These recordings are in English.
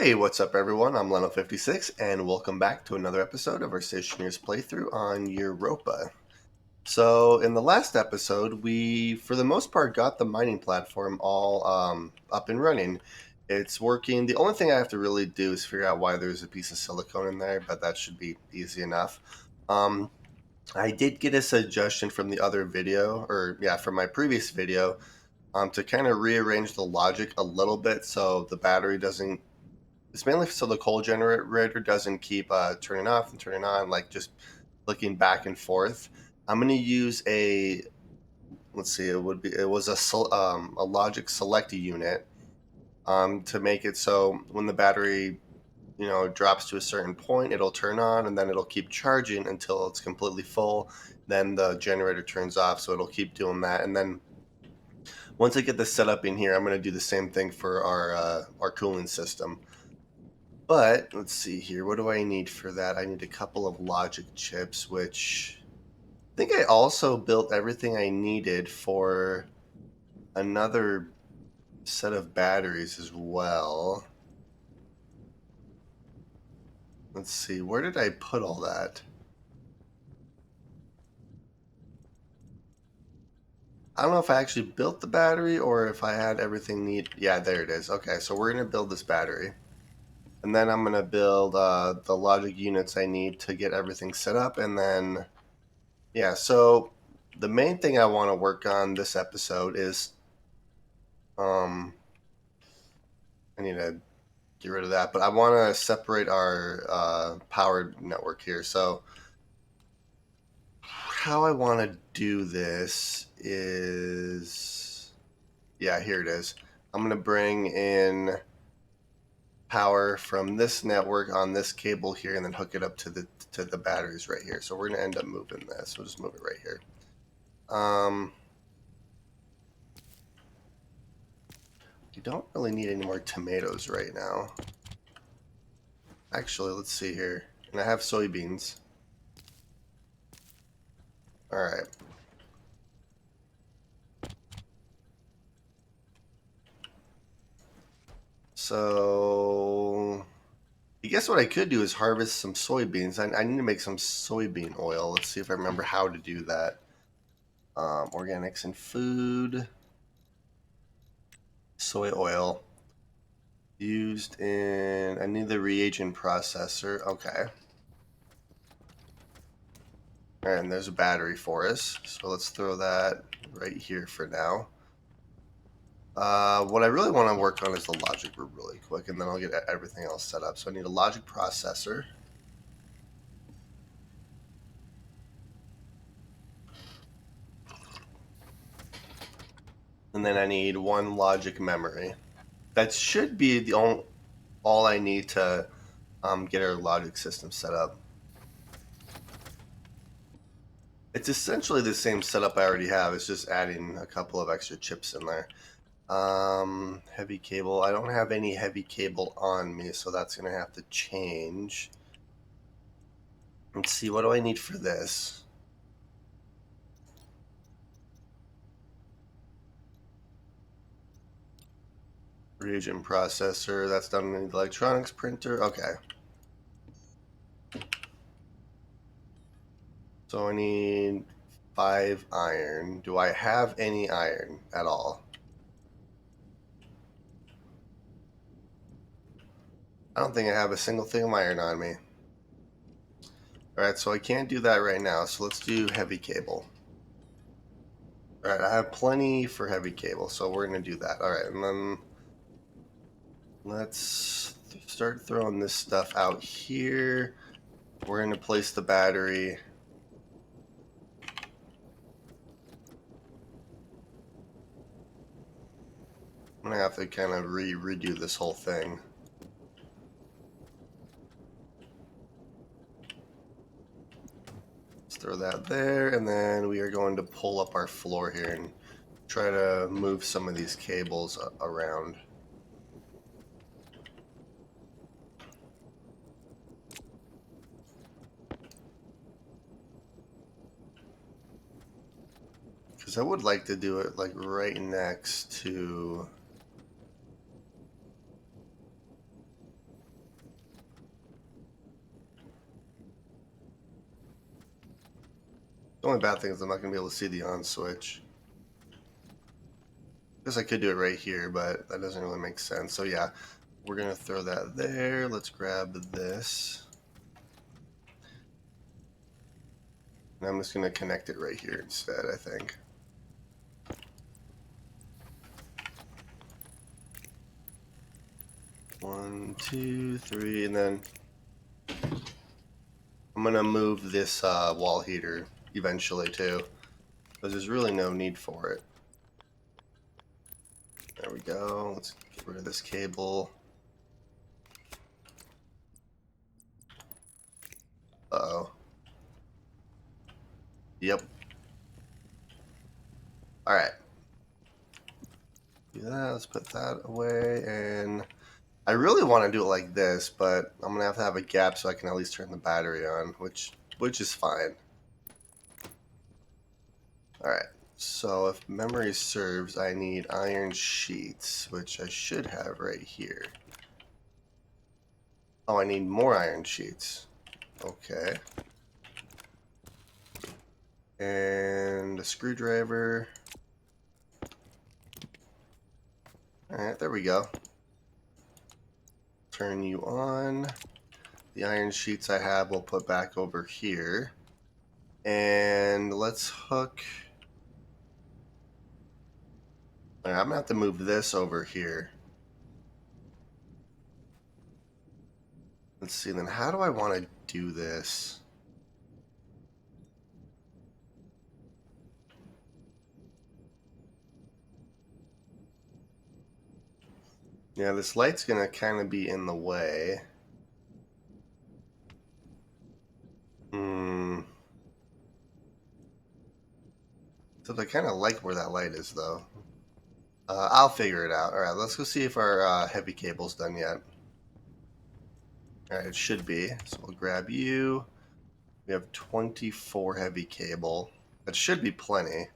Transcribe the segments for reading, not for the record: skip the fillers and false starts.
Hey, what's up everyone? I'm Leno56 and welcome back to another episode of our Stationeers playthrough on Europa. So in the last episode, we, for the most part, got the mining platform all up and running. It's working. The only thing I have to really do is figure out why there's a piece of silicone in there, but that should be easy enough. I did get a suggestion from the other video, from my previous video, to kind of rearrange the logic a little bit so the battery doesn't. It's mainly so the coal generator doesn't keep turning off and turning on, like just clicking back and forth. I'm going to use a, let's see, it was a logic select unit to make it so when the battery, drops to a certain point, it'll turn on and then it'll keep charging until it's completely full. Then the generator turns off, so it'll keep doing that. And then once I get this set up in here, I'm going to do the same thing for our cooling system. But let's see here. What do I need for that? I need a couple of logic chips, which I think I also built everything I needed for another set of batteries as well. Let's see. Where did I put all that? I don't know if I actually built the battery or if I had everything need. Yeah, there it is. Okay, so we're going to build this battery. And then I'm going to build the logic units I need to get everything set up. And then, yeah, so the main thing I want to work on this episode is I need to get rid of that, but I want to separate our power network here. So how I want to do this is, yeah, here it is. I'm going to bring in power from this network on this cable here and then hook it up to the batteries right here. So we're going to end up moving this. We'll just move it right here. You don't really need any more tomatoes right now. Actually, let's see here. And I have soybeans. Alright. So I guess what I could do is harvest some soybeans. I need to make some soybean oil. Let's see if I remember how to do that. Organics and food. Soy oil. Used in... I need the reagent processor. Okay. Alright, and there's a battery for us. So let's throw that right here for now. What I really want to work on is the logic really quick, and then I'll get everything else set up. So I need a logic processor. And then I need one logic memory. That should be the all I need to get our logic system set up. It's essentially the same setup I already have. It's just adding a couple of extra chips in there. Heavy cable. I don't have any heavy cable on me, so that's going to have to change. Let's see, what do I need for this? Reagent processor. That's done in the electronics printer. Okay. So I need 5 iron. Do I have any iron at all? I don't think I have a single thing of iron on me. Alright, so I can't do that right now, so let's do heavy cable. Alright, I have plenty for heavy cable, so we're going to do that. Alright, and then let's start throwing this stuff out here. We're going to place the battery. I'm going to have to kind of redo this whole thing. Throw that there, and then we are going to pull up our floor here and try to move some of these cables around. Because I would like to do it like right next to... The only bad thing is I'm not going to be able to see the on switch. Guess I could do it right here, but that doesn't really make sense. So yeah, we're going to throw that there. Let's grab this. And I'm just going to connect it right here instead, I think. One, two, three, and then I'm going to move this wall heater eventually too, because there's really no need for it. There we go. Let's get rid of this cable. Uh-oh. Yep. Alright. Do that. Let's put that away. And I really want to do it like this, but I'm going to have a gap so I can at least turn the battery on, which is fine. Alright. So if memory serves, I need iron sheets, which I should have right here. Oh, I need more iron sheets. Okay. And a screwdriver. Alright, there we go. Turn you on. The iron sheets I have we'll put back over here. And let's hook... Alright, I'm going to have to move this over here. Let's see, then how do I want to do this? Yeah, this light's going to kind of be in the way. So I kind of like where that light is, though. I'll figure it out. Alright, let's go see if our heavy cable's done yet. Alright, it should be. So we'll grab you. We have 24 heavy cable. That should be plenty.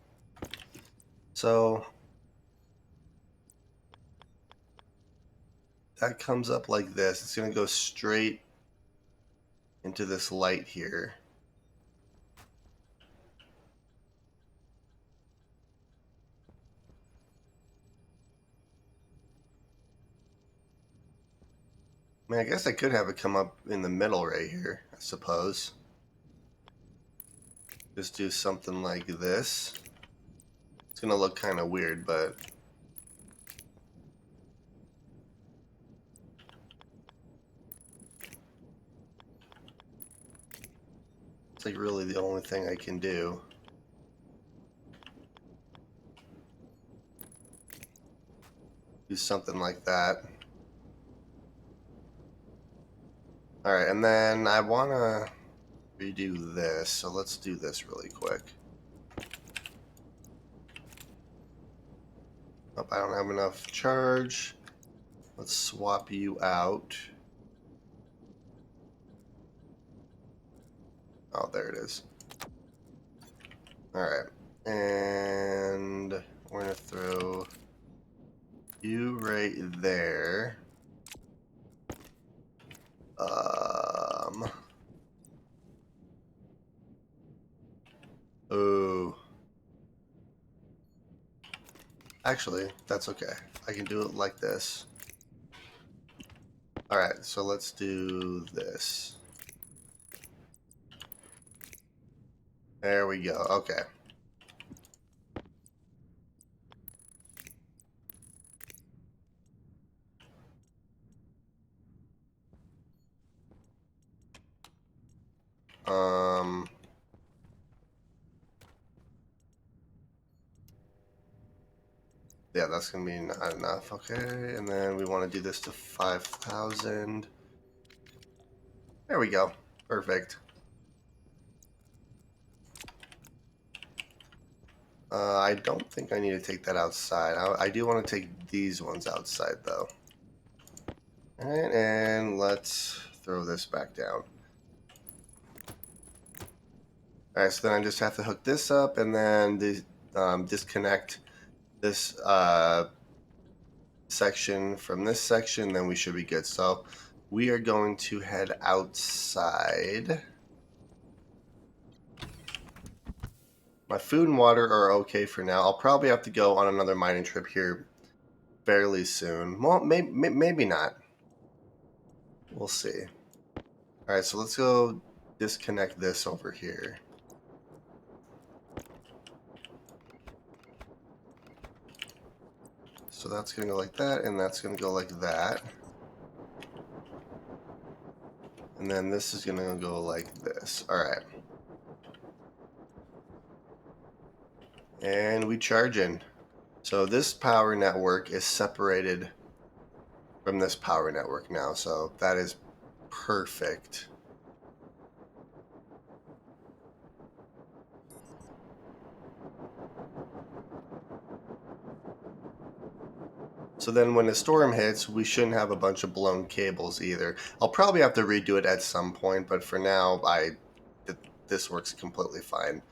So that comes up like this. It's going to go straight into this light here. I mean, I guess I could have it come up in the middle right here, I suppose. Just do something like this. It's going to look kind of weird, but... it's like really the only thing I can do. Do something like that. Alright, and then I want to redo this, so let's do this really quick. Oh, I don't have enough charge. Let's swap you out. Oh, there it is. Alright, and we're going to throw you right there. Oh. Actually, that's okay. I can do it like this. Alright, so let's do this. There we go. Okay. Yeah, that's gonna be not enough. Okay, and then we want to do this to 5,000. There we go. Perfect. I don't think I need to take that outside. I do want to take these ones outside, though. Alright, and let's throw this back down. Alright, so then I just have to hook this up and then disconnect this section from this section, then we should be good. So we are going to head outside. My food and water are okay for now. I'll probably have to go on another mining trip here fairly soon. Well, maybe not. We'll see. All right, so let's go disconnect this over here. So that's going to go like that, and that's going to go like that. And then this is going to go like this. All right. And we charge in. So this power network is separated from this power network now. So that is perfect. So then when a storm hits, we shouldn't have a bunch of blown cables either. I'll probably have to redo it at some point, but for now, this works completely fine.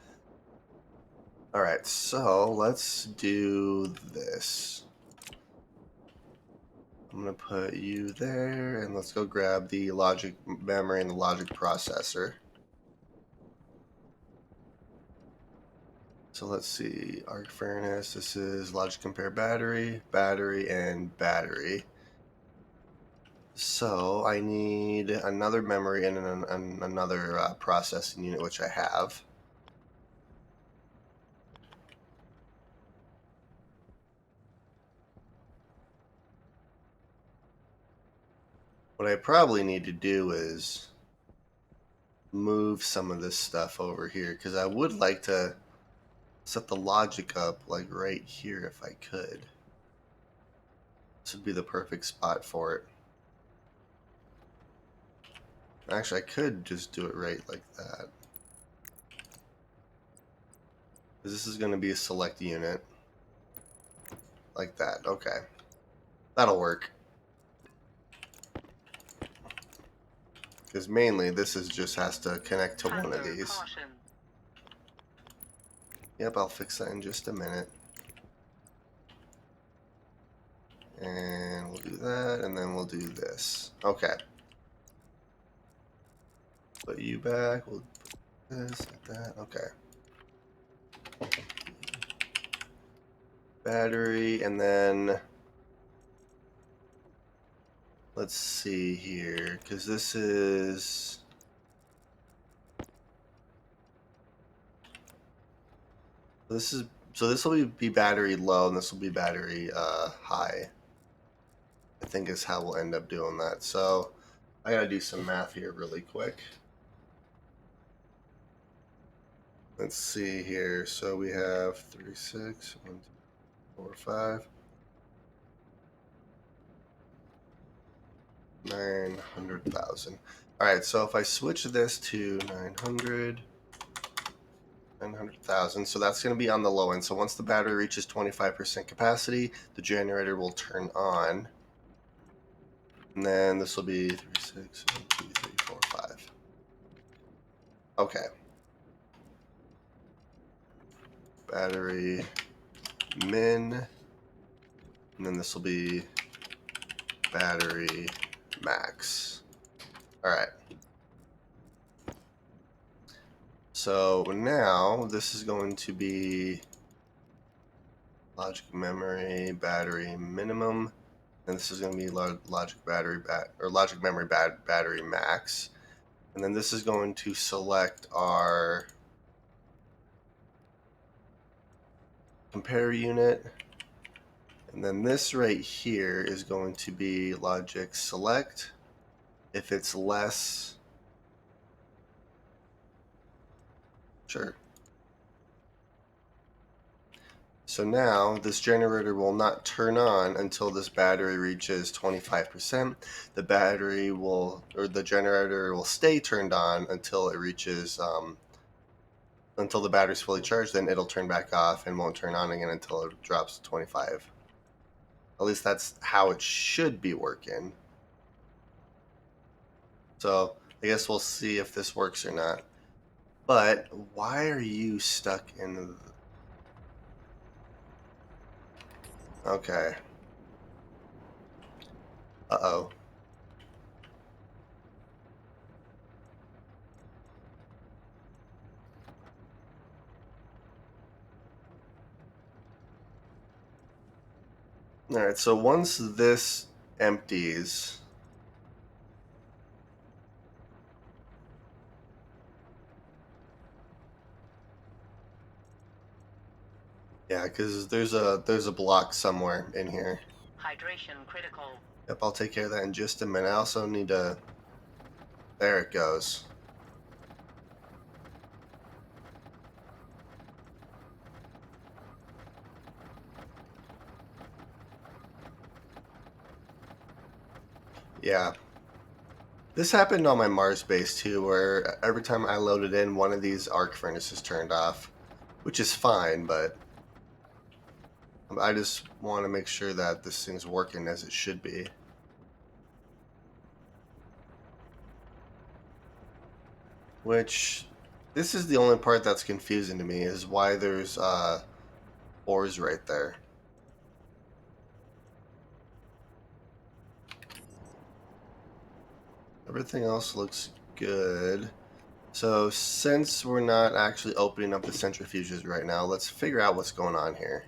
All right, so let's do this. I'm going to put you there, and let's go grab the logic memory and the logic processor. So let's see, arc furnace, this is logic compare battery, battery, and battery. So I need another memory and another processing unit, which I have. What I probably need to do is move some of this stuff over here, because I would like to set the logic up like right here if I could. This would be the perfect spot for it. Actually, I could just do it right like that. Because this is going to be a select unit. Like that. Okay. That'll work. Because mainly this is just has to connect to one of these. Yep, I'll fix that in just a minute. And we'll do that, and then we'll do this. Okay. Put you back. We'll put this like that. Okay. Battery, and then let's see here, because this is so this will be battery low, and this will be battery high. I think is how we'll end up doing that. So I gotta do some math here really quick. Let's see here. So we have 36, 1, 2, 4, 5, 900,000. All right. So if I switch this to 900,000, so that's going to be on the low end. So once the battery reaches 25% capacity, the generator will turn on. And then this will be 36, 1, 2, 3, 4, 5. Okay. Battery min. And then this will be battery max. All right. So now this is going to be logic memory battery minimum, and this is going to be logic memory battery max, and then this is going to select our compare unit, and then this right here is going to be logic select. If it's less, sure. So now this generator will not turn on until this battery reaches 25%. The battery will, or the generator will stay turned on until it reaches, until the battery's fully charged. Then it'll turn back off and won't turn on again until it drops to 25. At least that's how it should be working. So I guess we'll see if this works or not. But why are you stuck in? Okay. Uh-oh. Alright, so once this empties, yeah, because there's a block somewhere in here. Hydration critical. Yep, I'll take care of that in just a minute. I also need to. There it goes. Yeah. This happened on my Mars base too, where every time I loaded in, one of these arc furnaces turned off, which is fine, but I just want to make sure that this thing's working as it should be. Which, this is the only part that's confusing to me, is why there's ores right there. Everything else looks good. So since we're not actually opening up the centrifuges right now, let's figure out what's going on here.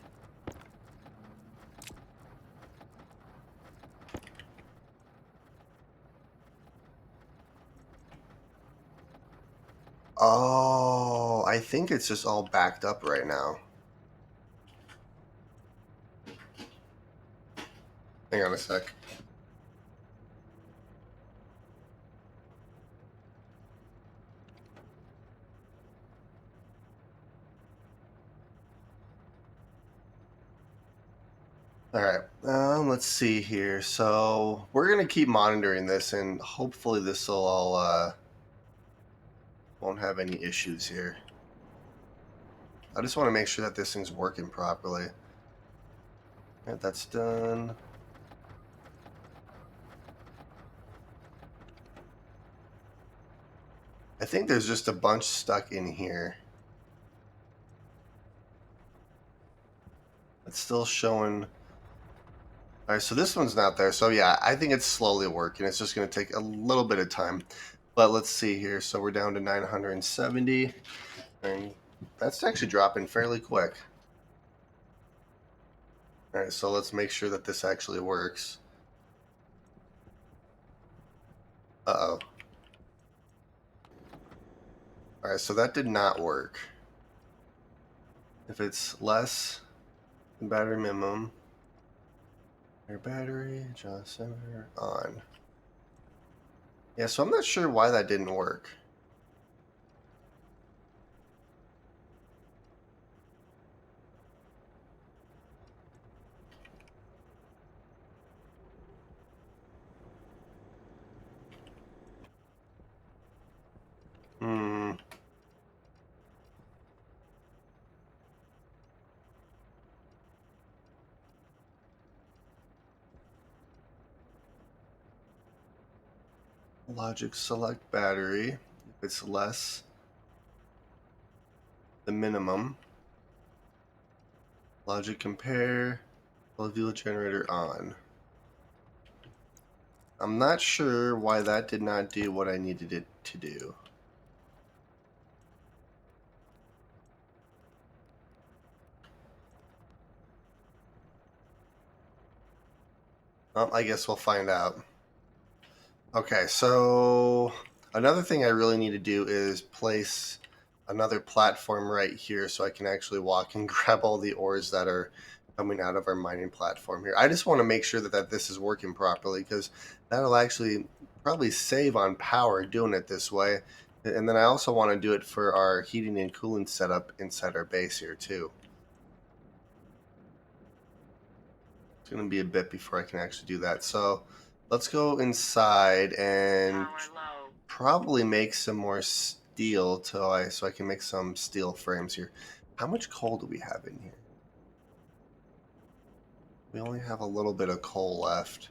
Oh, I think it's just all backed up right now. Hang on a sec. All right, let's see here. So we're gonna keep monitoring this, and hopefully this will all won't have any issues here. I just want to make sure that this thing's working properly. Yeah, that's done. I think there's just a bunch stuck in here. It's still showing. All right, so this one's not there. So yeah, I think it's slowly working. It's just going to take a little bit of time. But let's see here. So we're down to 970. And that's actually dropping fairly quick. All right, so let's make sure that this actually works. Uh-oh. All right, so that did not work. If it's less than battery minimum, your battery, adjust center on. Yeah, so I'm not sure why that didn't work. Hmm. Logic select battery. If it's less the minimum. Logic compare. Fuel generator on. I'm not sure why that did not do what I needed it to do. I guess we'll find out. Okay, so another thing I really need to do is place another platform right here so I can actually walk and grab all the ores that are coming out of our mining platform here. I just want to make sure that this is working properly, because that'll actually probably save on power doing it this way. And then I also want to do it for our heating and cooling setup inside our base here too. It's going to be a bit before I can actually do that. So let's go inside and probably make some more steel so I can make some steel frames here. How much coal do we have in here? We only have a little bit of coal left.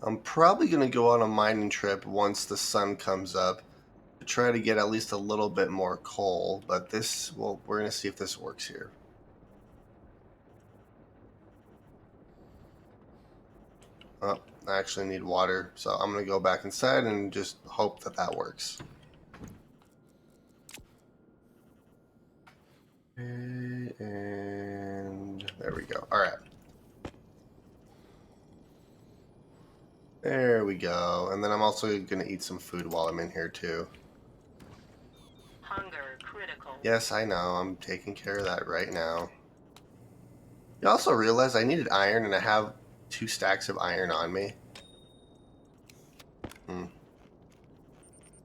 I'm probably going to go on a mining trip once the sun comes up to try to get at least a little bit more coal, but well, we're going to see if this works here. Oh, I actually need water, so I'm going to go back inside and just hope that works. Okay, and Alright. There we go. And then I'm also going to eat some food while I'm in here too. Hunger critical. Yes, I know. I'm taking care of that right now. You also realize I needed iron and I have 2 stacks of iron on me.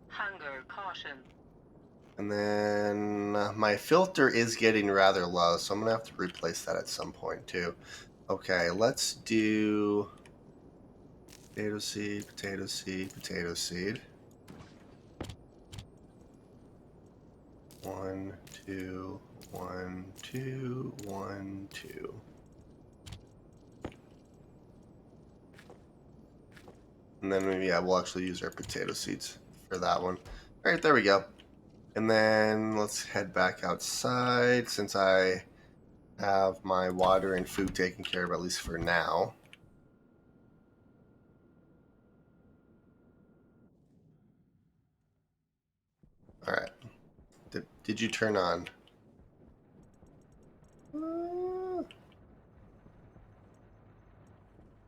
Hunger caution. And then my filter is getting rather low, so I'm going to have to replace that at some point too. Okay, let's do potato seed, potato seed, potato seed. 1, 2, 1, 2, 1, 2. And then maybe we'll actually use our potato seeds for that one. All right, there we go. And then let's head back outside since I have my water and food taken care of, at least for now. All right. Did you turn on?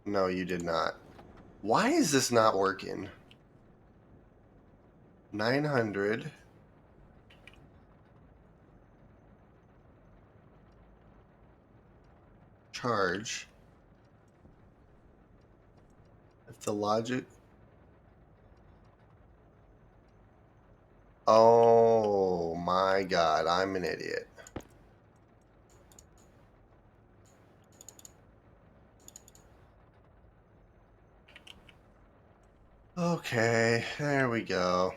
No, you did not. Why is this not working? 900. Charge. If the logic... Oh my god, I'm an idiot. Okay, there we go.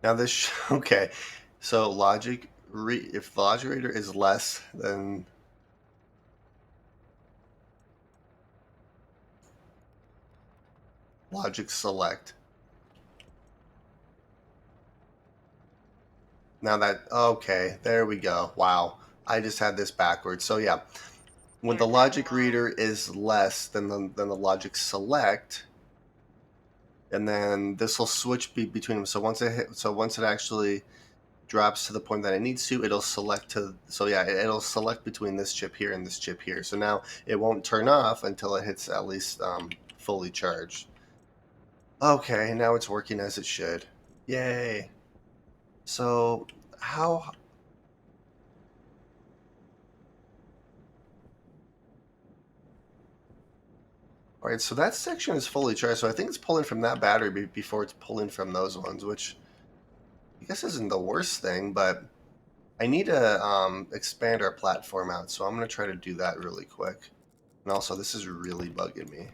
Now this, okay, so logic, if the logic reader is less than logic select. Now that, okay, there we go. Wow, I just had this backwards. So yeah, when the logic reader is less than the logic select, and then this will switch between them. So once it actually drops to the point that it needs to, it'll select to, so yeah, it'll select between this chip here and this chip here. So now it won't turn off until it hits at least fully charged. Okay, now it's working as it should. Yay. So how... Alright, so that section is fully charged, so I think it's pulling from that battery before it's pulling from those ones, which I guess isn't the worst thing, but I need to expand our platform out, so I'm going to try to do that really quick. And also, this is really bugging me.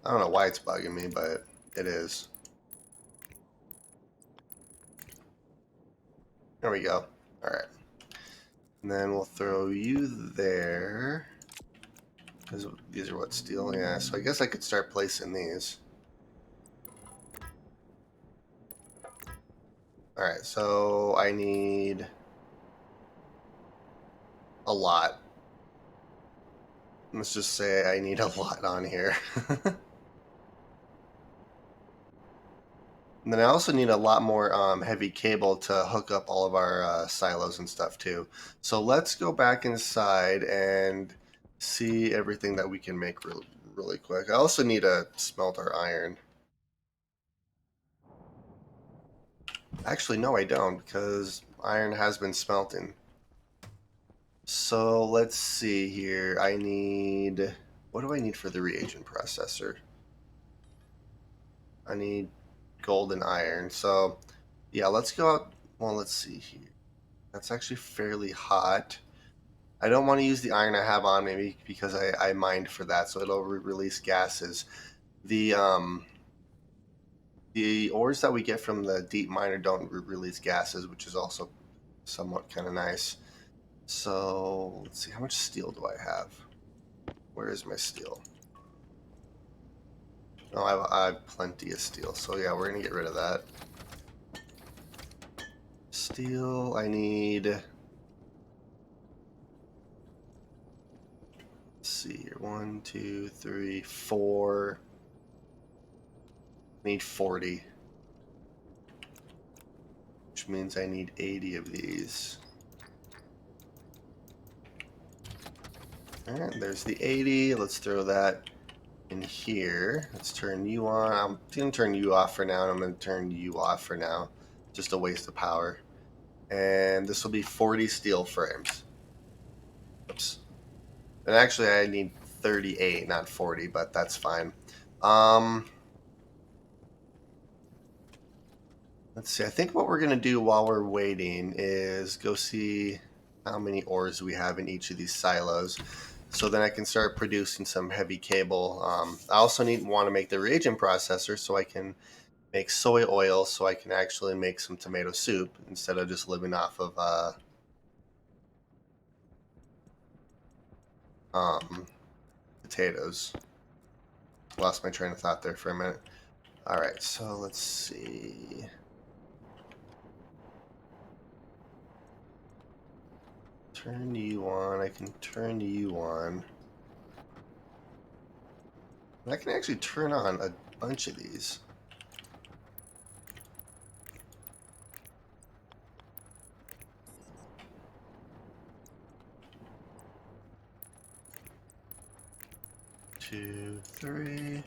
I don't know why it's bugging me, but it is. There we go. Alright. And then we'll throw you there. Because these are what, steel? Yeah, so I guess I could start placing these. Alright, so I need a lot. Let's just say I need a lot on here. And then I also need a lot more heavy cable to hook up all of our silos and stuff too. So let's go back inside and see everything that we can make really quick. I also need to smelt our iron. Actually, no, I don't, because iron has been smelting. So let's see here. I need... What do I need for the reagent processor? I need gold and iron. So, yeah, let's go out... Well, let's see here. That's actually fairly hot. I don't want to use the iron I have on me because I mined for that, so it'll release gases. The ores that we get from the deep miner don't release gases, which is also somewhat kind of nice. So let's see, how much steel do I have? Where is my steel? Oh, I have plenty of steel. So yeah, we're gonna get rid of that. Steel, I need... Let's see here. 1, 2, 3, 4. I need 40. Which means I need 80 of these. Alright, there's the 80. Let's throw that in here. Let's turn you on. I'm going to turn you off for now, and I'm going to turn you off for now. Just a waste of power. And this will be 40 steel frames. Oops. And actually, I need 38, not 40, but that's fine. Let's see. I think what we're going to do while we're waiting is go see how many ores we have in each of these silos. So then I can start producing some heavy cable. I also want to make the reagent processor so I can make soy oil so I can actually make some tomato soup instead of just living off of potatoes. Lost my train of thought there for a minute. Alright, so let's see. Turn you on. I can turn you on. I can actually turn on a bunch of these. Two, three.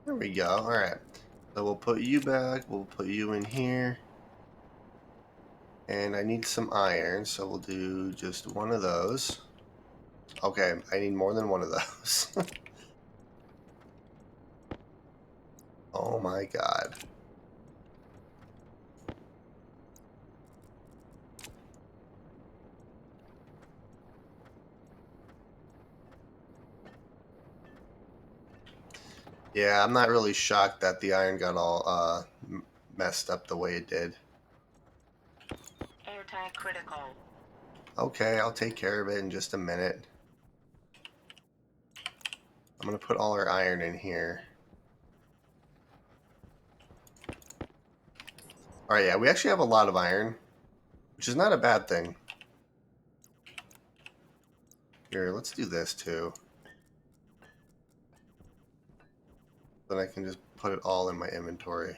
There we go. Alright. So we'll put you back. We'll put you in here. And I need some iron, so we'll do just one of those. Okay, I need more than one of those. Oh my god. Yeah, I'm not really shocked that the iron got all messed up the way it did. Anti-critical. Okay, I'll take care of it in just a minute. I'm going to put all our iron in here. Alright, yeah, we actually have a lot of iron, which is not a bad thing. Here, let's do this too. Then I can just put it all in my inventory.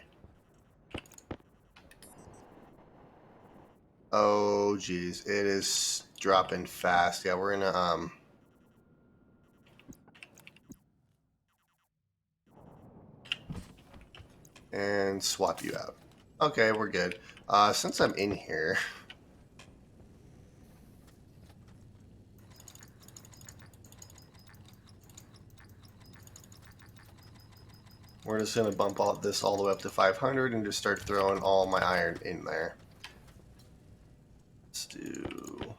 Oh, geez, it is dropping fast. Yeah, we're gonna and swap you out. Okay, we're good. Since I'm in here, we're just gonna bump this all the way up to 500 and just start throwing all my iron in there. Let's do.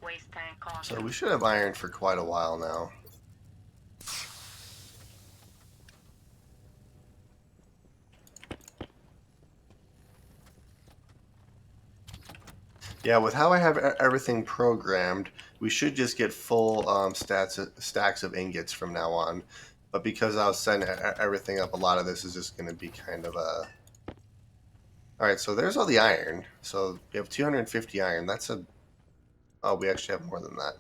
Waste tank cost. So we should have iron for quite a while now. Yeah, with how I have everything programmed, we should just get full stacks of ingots from now on. But because I was setting everything up, a lot of this is just going to be kind of a... Alright, so there's all the iron. So we have 250 iron. That's a... Oh, we actually have more than that.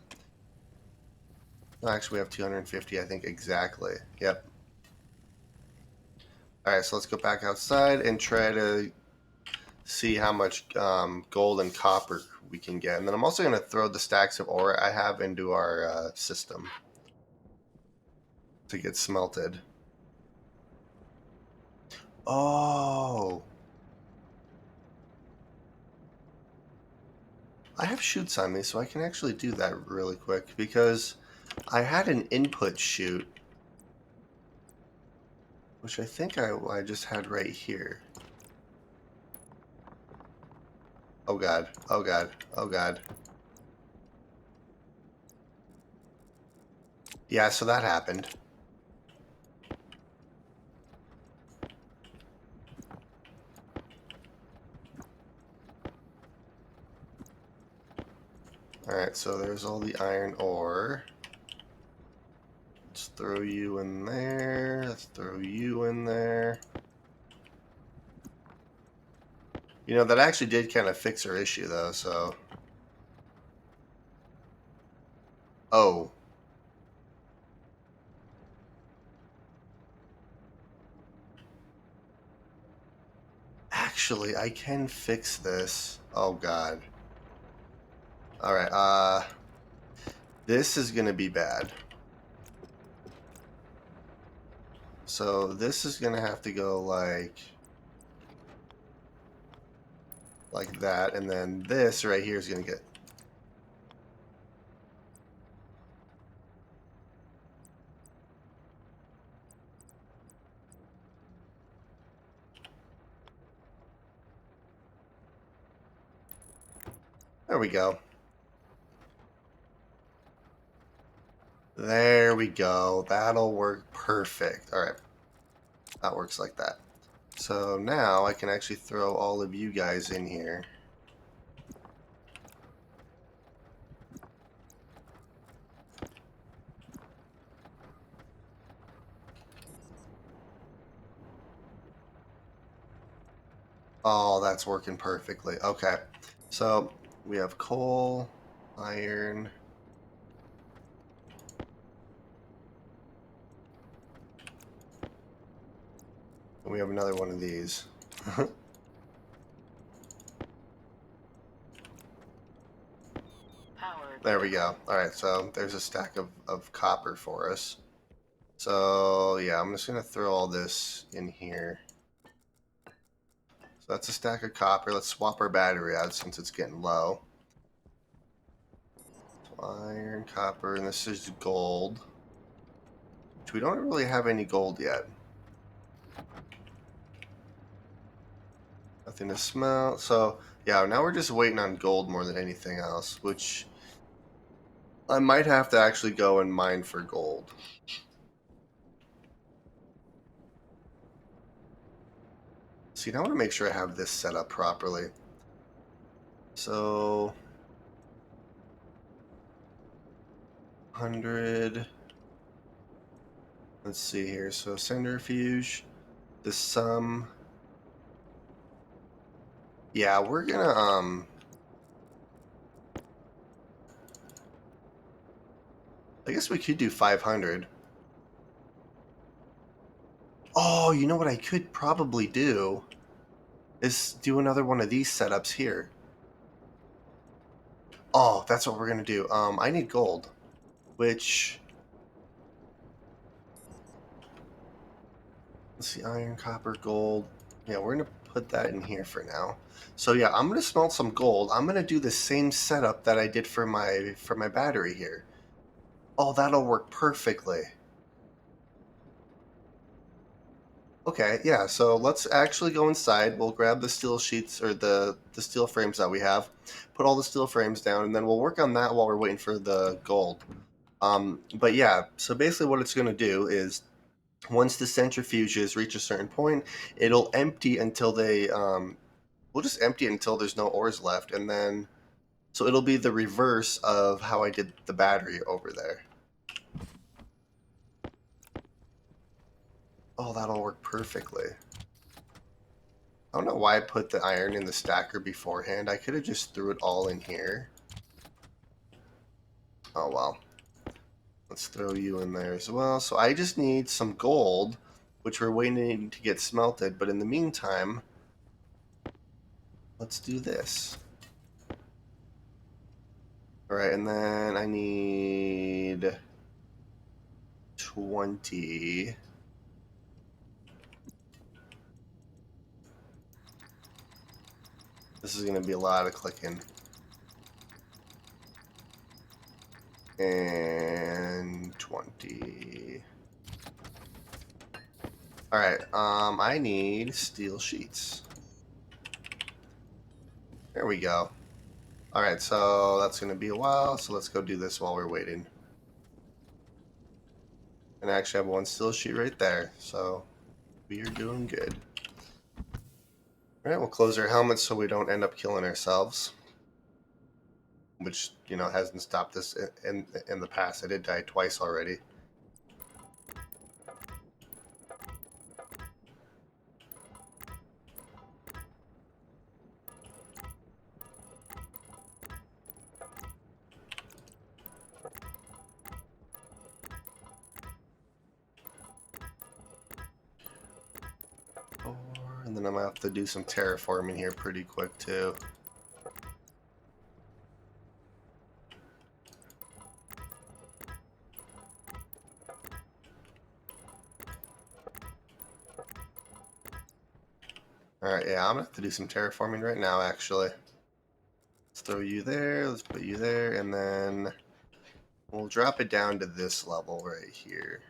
No, actually, we have 250, I think, exactly. Yep. Alright, so let's go back outside and try to see how much gold and copper we can get. And then I'm also going to throw the stacks of ore I have into our system to get smelted. Oh! I have chutes on me, so I can actually do that really quick because I had an input chute, which I think I just had right here. Oh god, oh god, oh god. Yeah, so that happened. Alright, so there's all the iron ore. Let's throw you in there. Let's throw you in there. You know, that actually did kind of fix our issue, though, so... Oh. Actually, I can fix this. Oh god. Alright, this is gonna be bad. So this is gonna have to go like that, and then this right here is gonna get... There we go. There we go. That'll work perfect. Alright. That works like that. So now I can actually throw all of you guys in here. Oh, that's working perfectly. Okay. So we have coal, iron. And we have another one of these. Power There we critical. go. Alright, so there's a stack of copper for us. So yeah, I'm just going to throw all this in here. So that's a stack of copper. Let's swap our battery out since it's getting low. So iron, copper, and this is gold. Which we don't really have any gold yet. Nothing to smelt. So yeah, now we're just waiting on gold more than anything else, which I might have to actually go and mine for gold. See, now I want to make sure I have this set up properly. So 100. Let's see here. So centrifuge, the sum. Yeah, we're gonna I guess we could do 500. Oh, you know what I could probably do is do another one of these setups here. Oh, that's what we're gonna do. I need gold, which, let's see, iron, copper, gold. Yeah, we're gonna put that in here for now. So yeah, I'm gonna smelt some gold. I'm gonna do the same setup that I did for my battery here. Oh, that'll work perfectly. Okay, yeah, so let's actually go inside. We'll grab the steel sheets or the steel frames that we have, put all the steel frames down, and then we'll work on that while we're waiting for the gold. But yeah, so basically what it's going to do is once the centrifuges reach a certain point, it'll empty until we'll just empty it until there's no ores left, and then, so it'll be the reverse of how I did the battery over there. Oh, that'll work perfectly. I don't know why I put the iron in the stacker beforehand. I could have just threw it all in here. Oh well. Let's throw you in there as well. So I just need some gold, which we're waiting to get smelted. But in the meantime, let's do this. Alright, and then I need 20. This is going to be a lot of clicking. And 20. Alright, I need steel sheets. There we go. Alright, so that's going to be a while, so let's go do this while we're waiting. And I actually have one steel sheet right there, so we are doing good. Alright, we'll close our helmets so we don't end up killing ourselves. Which, you know, hasn't stopped us in the past. I did die twice already. And I'm gonna have to do some terraforming here pretty quick too. Alright, yeah, I'm gonna have to do some terraforming right now actually. Let's throw you there, let's put you there, and then we'll drop it down to this level right here.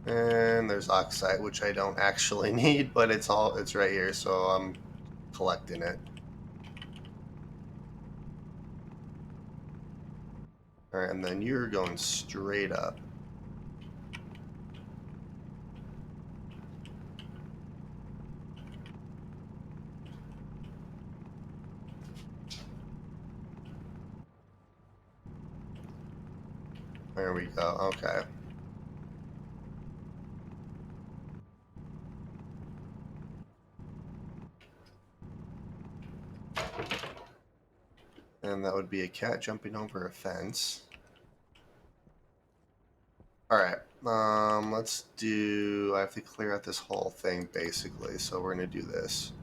And there's oxide, which I don't actually need, but it's right here, so I'm collecting it. Alright, and then you're going straight up. There we go, okay. And that would be a cat jumping over a fence. Alright, let's do... I have to clear out this whole thing, basically, so we're going to do this.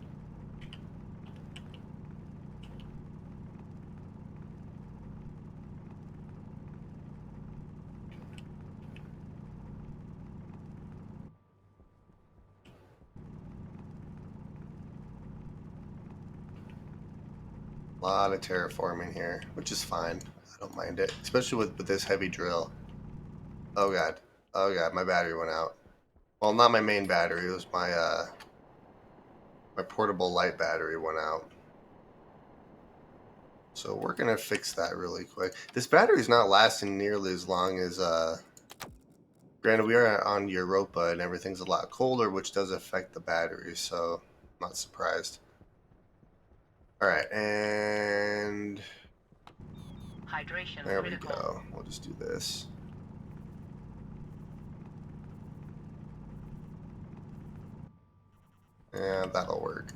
A lot of terraforming here, which is fine. I don't mind it, especially with this heavy drill. Oh god. Oh god, my battery went out. Well, not my main battery, it was my portable light battery went out. So we're gonna fix that really quick. This battery's not lasting nearly as long as granted we are on Europa and everything's a lot colder, which does affect the battery, so I'm not surprised. Alright, and Hydration there we critical. go. We'll just do this. Yeah, that'll work.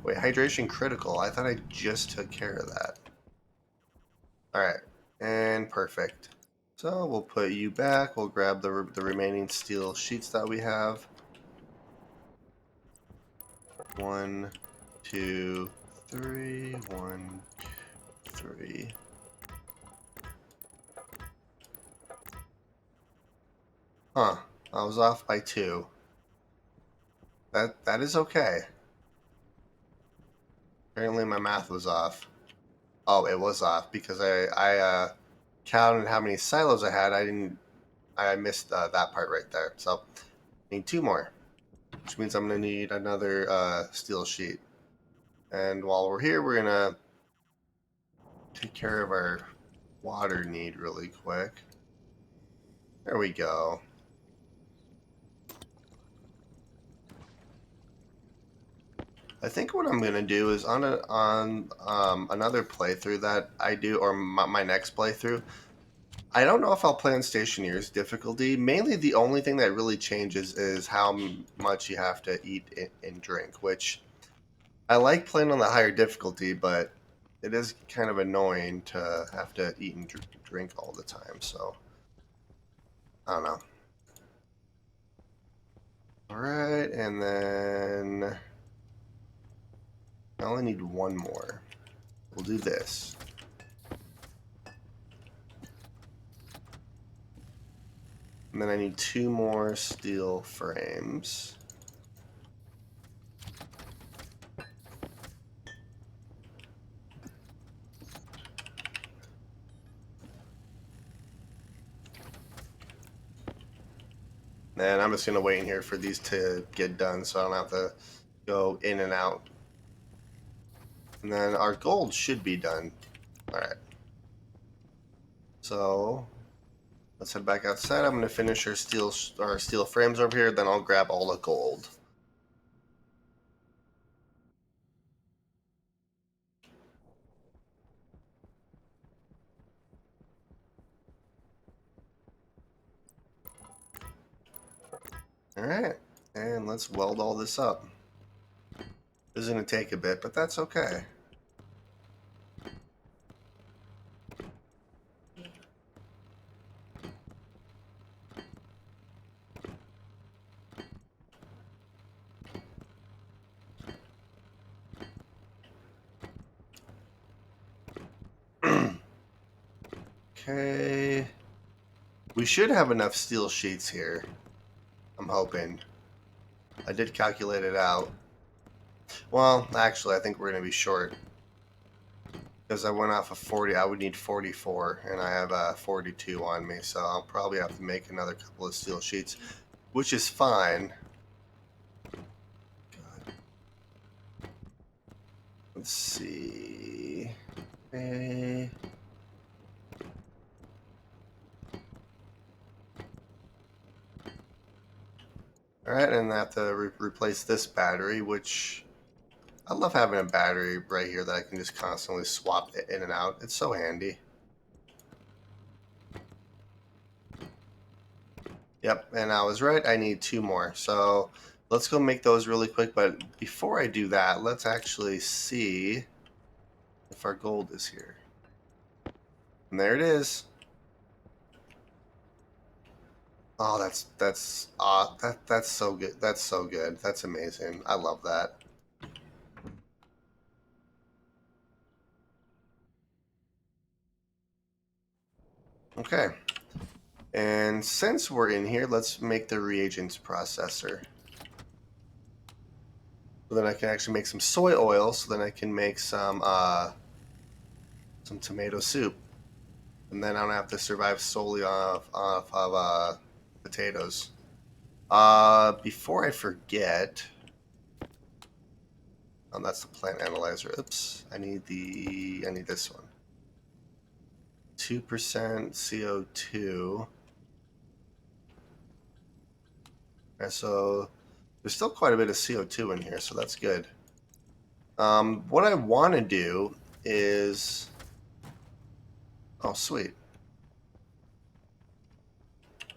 Wait, hydration critical. I thought I just took care of that. Alright, and perfect. So we'll put you back. We'll grab the remaining steel sheets that we have. 1, 2, 3. 1, 3. Huh. I was off by 2. That is okay. Apparently my math was off. Oh, it was off because I counted how many silos I had. I missed that part right there. So I need 2 more, which means I'm gonna need another steel sheet. And while we're here, we're gonna take care of our water need really quick. There we go. I think what I'm gonna do is on another playthrough that I do, or my next playthrough. I don't know if I'll play on Stationeers difficulty. Mainly, the only thing that really changes is how much you have to eat and drink, which I like playing on the higher difficulty, but it is kind of annoying to have to eat and drink all the time. So I don't know. All right, and then I only need 1 more. We'll do this. And then I need 2 more steel frames. And I'm just going to wait in here for these to get done so I don't have to go in and out. And then our gold should be done. Alright. So let's head back outside. I'm going to finish our steel frames over here, then I'll grab all the gold. Alright, and let's weld all this up. This is going to take a bit, but that's okay. Okay. We should have enough steel sheets here. I'm hoping. I did calculate it out. Well, actually, I think we're going to be short. Because I went off of 40, I would need 44, and I have 42 on me, so I'll probably have to make another couple of steel sheets, which is fine. God. Let's see. Okay. Alright, and I have to replace this battery, which I love having a battery right here that I can just constantly swap in and out. It's so handy. Yep, and I was right. I need 2 more. So let's go make those really quick. But before I do that, let's actually see if our gold is here. And there it is. Oh, that's so good. That's so good. That's amazing. I love that. Okay. And since we're in here, let's make the reagents processor. So then I can actually make some soy oil. So then I can make some tomato soup, and then I don't have to survive solely off of potatoes. Before I forget, oh, that's the plant analyzer. Oops, I need this one. 2% CO2. Okay, so there's still quite a bit of CO2 in here, so that's good. What I want to do is, oh sweet.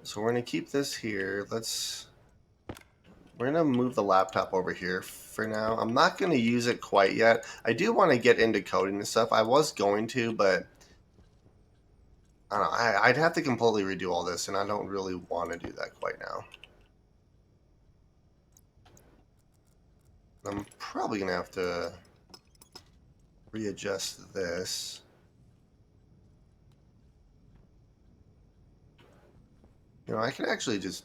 So we're gonna keep this here. We're gonna move the laptop over here for now. I'm not gonna use it quite yet. I do want to get into coding and stuff. I was going to, but I don't know. I'd have to completely redo all this, and I don't really want to do that quite now. I'm probably gonna have to readjust this. You know, I can actually just...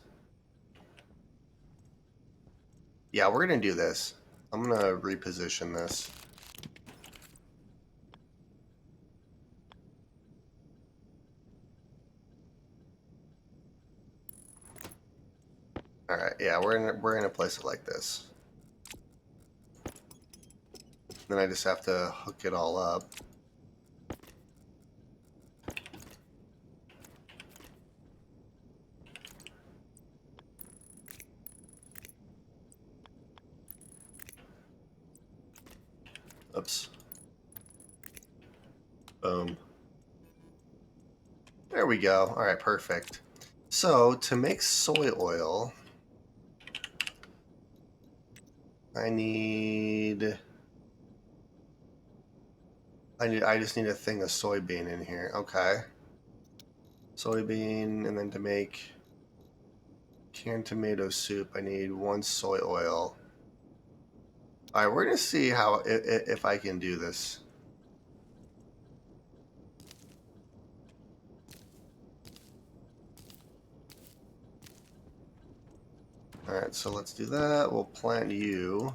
Yeah, we're gonna do this. I'm gonna reposition this. All right, yeah, we're gonna place it like this. Then I just have to hook it all up. Oops. Boom. There we go. All right, perfect. So to make soy oil, I just need a thing of soybean in here. Okay. Soybean, and then to make canned tomato soup, I need 1 soy oil. All right, we're gonna see how if I can do this. All right, so let's do that. We'll plant you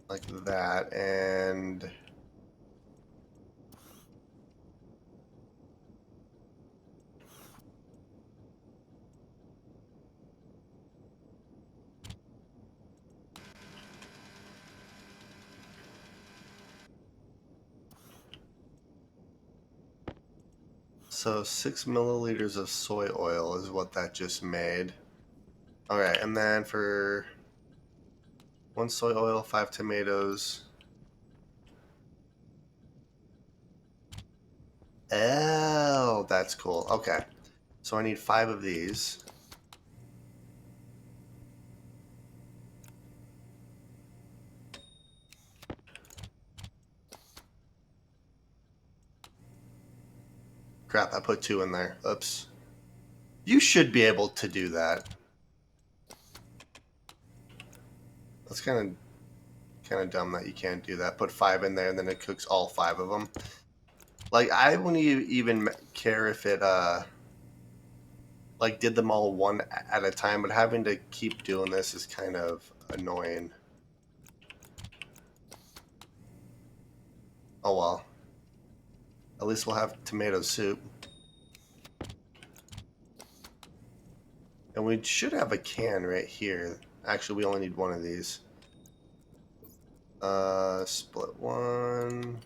like that, and so 6 milliliters of soy oil is what that just made. Okay, and then for 1 soy oil, 5 tomatoes. Oh, that's cool. Okay, so I need 5 of these. Crap, I put 2 in there. Oops. You should be able to do that. That's kind of dumb that you can't do that. Put 5 in there and then it cooks all 5 of them. Like, I wouldn't even care if it like did them all one at a time, but having to keep doing this is kind of annoying. Oh well. At least we'll have tomato soup. And we should have a can right here. Actually, we only need one of these. Split one.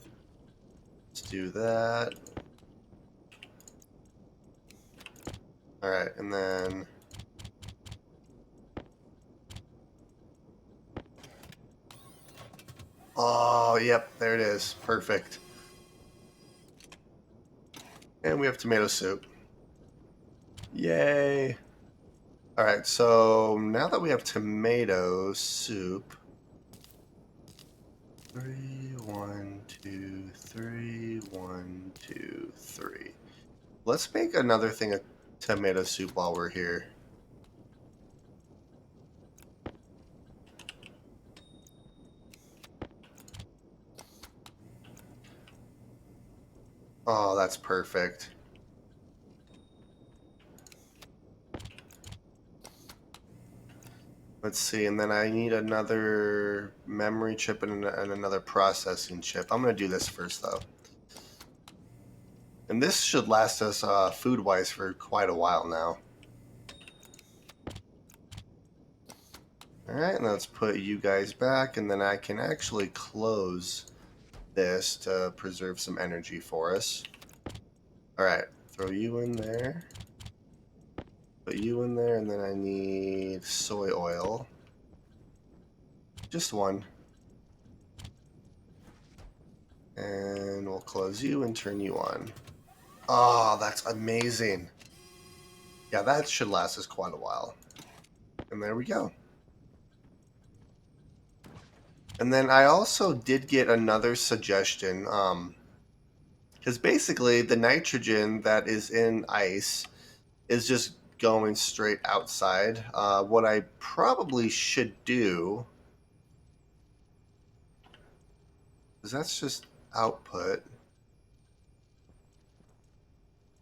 Let's do that. Alright, and then... Oh, yep, there it is. Perfect. And we have tomato soup. Yay! Alright, so now that we have tomato soup... 3, 1, 2, 3, 1, 2, 3. Let's make another thing of tomato soup while we're here. Oh, that's perfect. Let's see, and then I need another memory chip and another processing chip. I'm going to do this first, though. And this should last us food-wise for quite a while now. Alright, let's put you guys back, and then I can actually close this to preserve some energy for us. Alright, throw you in there. Put you in there, and then I need soy oil. Just one. And we'll close you and turn you on. Oh, that's amazing. Yeah, that should last us quite a while. And there we go. And then I also did get another suggestion. Because basically the nitrogen that is in ice is just going straight outside. What I probably should do, because that's just output,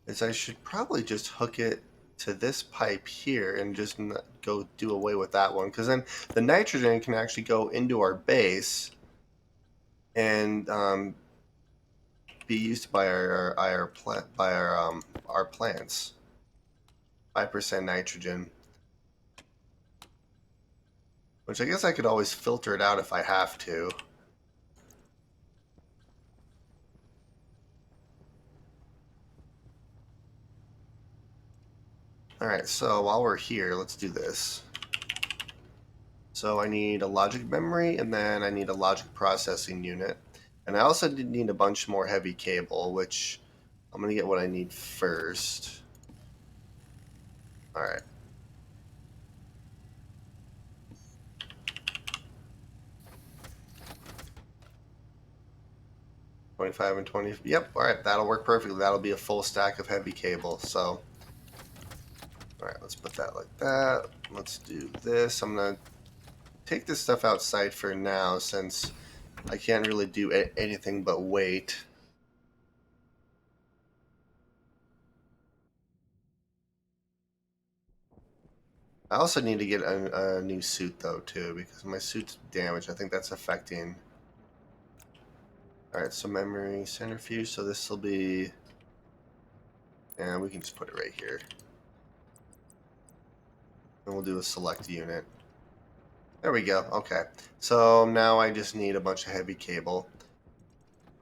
is I should probably just hook it to this pipe here and just go do away with that one, because then the nitrogen can actually go into our base and be used by our plants. 5% nitrogen, which I guess I could always filter it out if I have to. Alright, so while we're here, let's do this. So I need a logic memory, and then I need a logic processing unit. And I also need a bunch more heavy cable, which I'm going to get what I need first. Alright. $25 and 20. Yep, alright, that'll work perfectly. That'll be a full stack of heavy cable, so... Alright, let's put that like that. Let's do this. I'm going to take this stuff outside for now, since I can't really do anything but wait. I also need to get a new suit, though, too, because my suit's damaged. I think that's affecting... Alright, so memory, centrifuge, so this will be... And we can just put it right here. And we'll do a select unit. There we go, okay. So now I just need a bunch of heavy cable.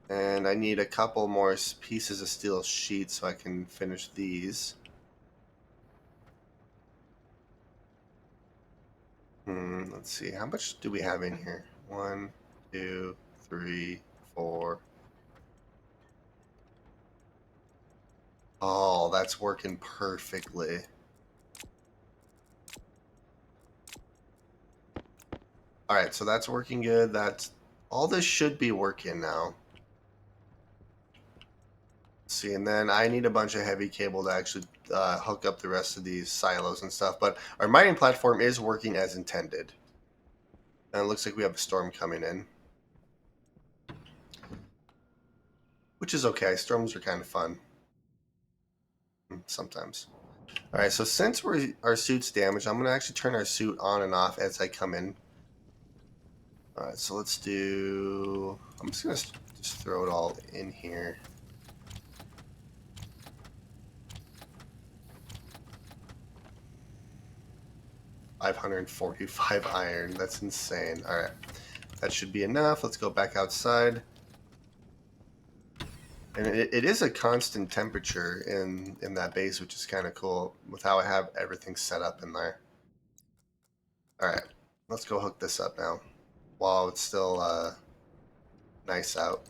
And I need a couple more pieces of steel sheet so I can finish these. Let's see, how much do we have in here? 1, 2, 3, 4. Oh, that's working perfectly. Alright, so that's working good. All this should be working now. Let's see, and then I need a bunch of heavy cable to actually hook up the rest of these silos and stuff. But our mining platform is working as intended. And it looks like we have a storm coming in. Which is okay. Storms are kind of fun. Sometimes. Alright, so since our suit's damaged, I'm going to actually turn our suit on and off as I come in. Alright, so let's do... I'm just going to just throw it all in here. $545 iron. That's insane. Alright, that should be enough. Let's go back outside. And it is a constant temperature in that base, which is kind of cool with how I have everything set up in there. Alright, let's go hook this up now while it's still nice out.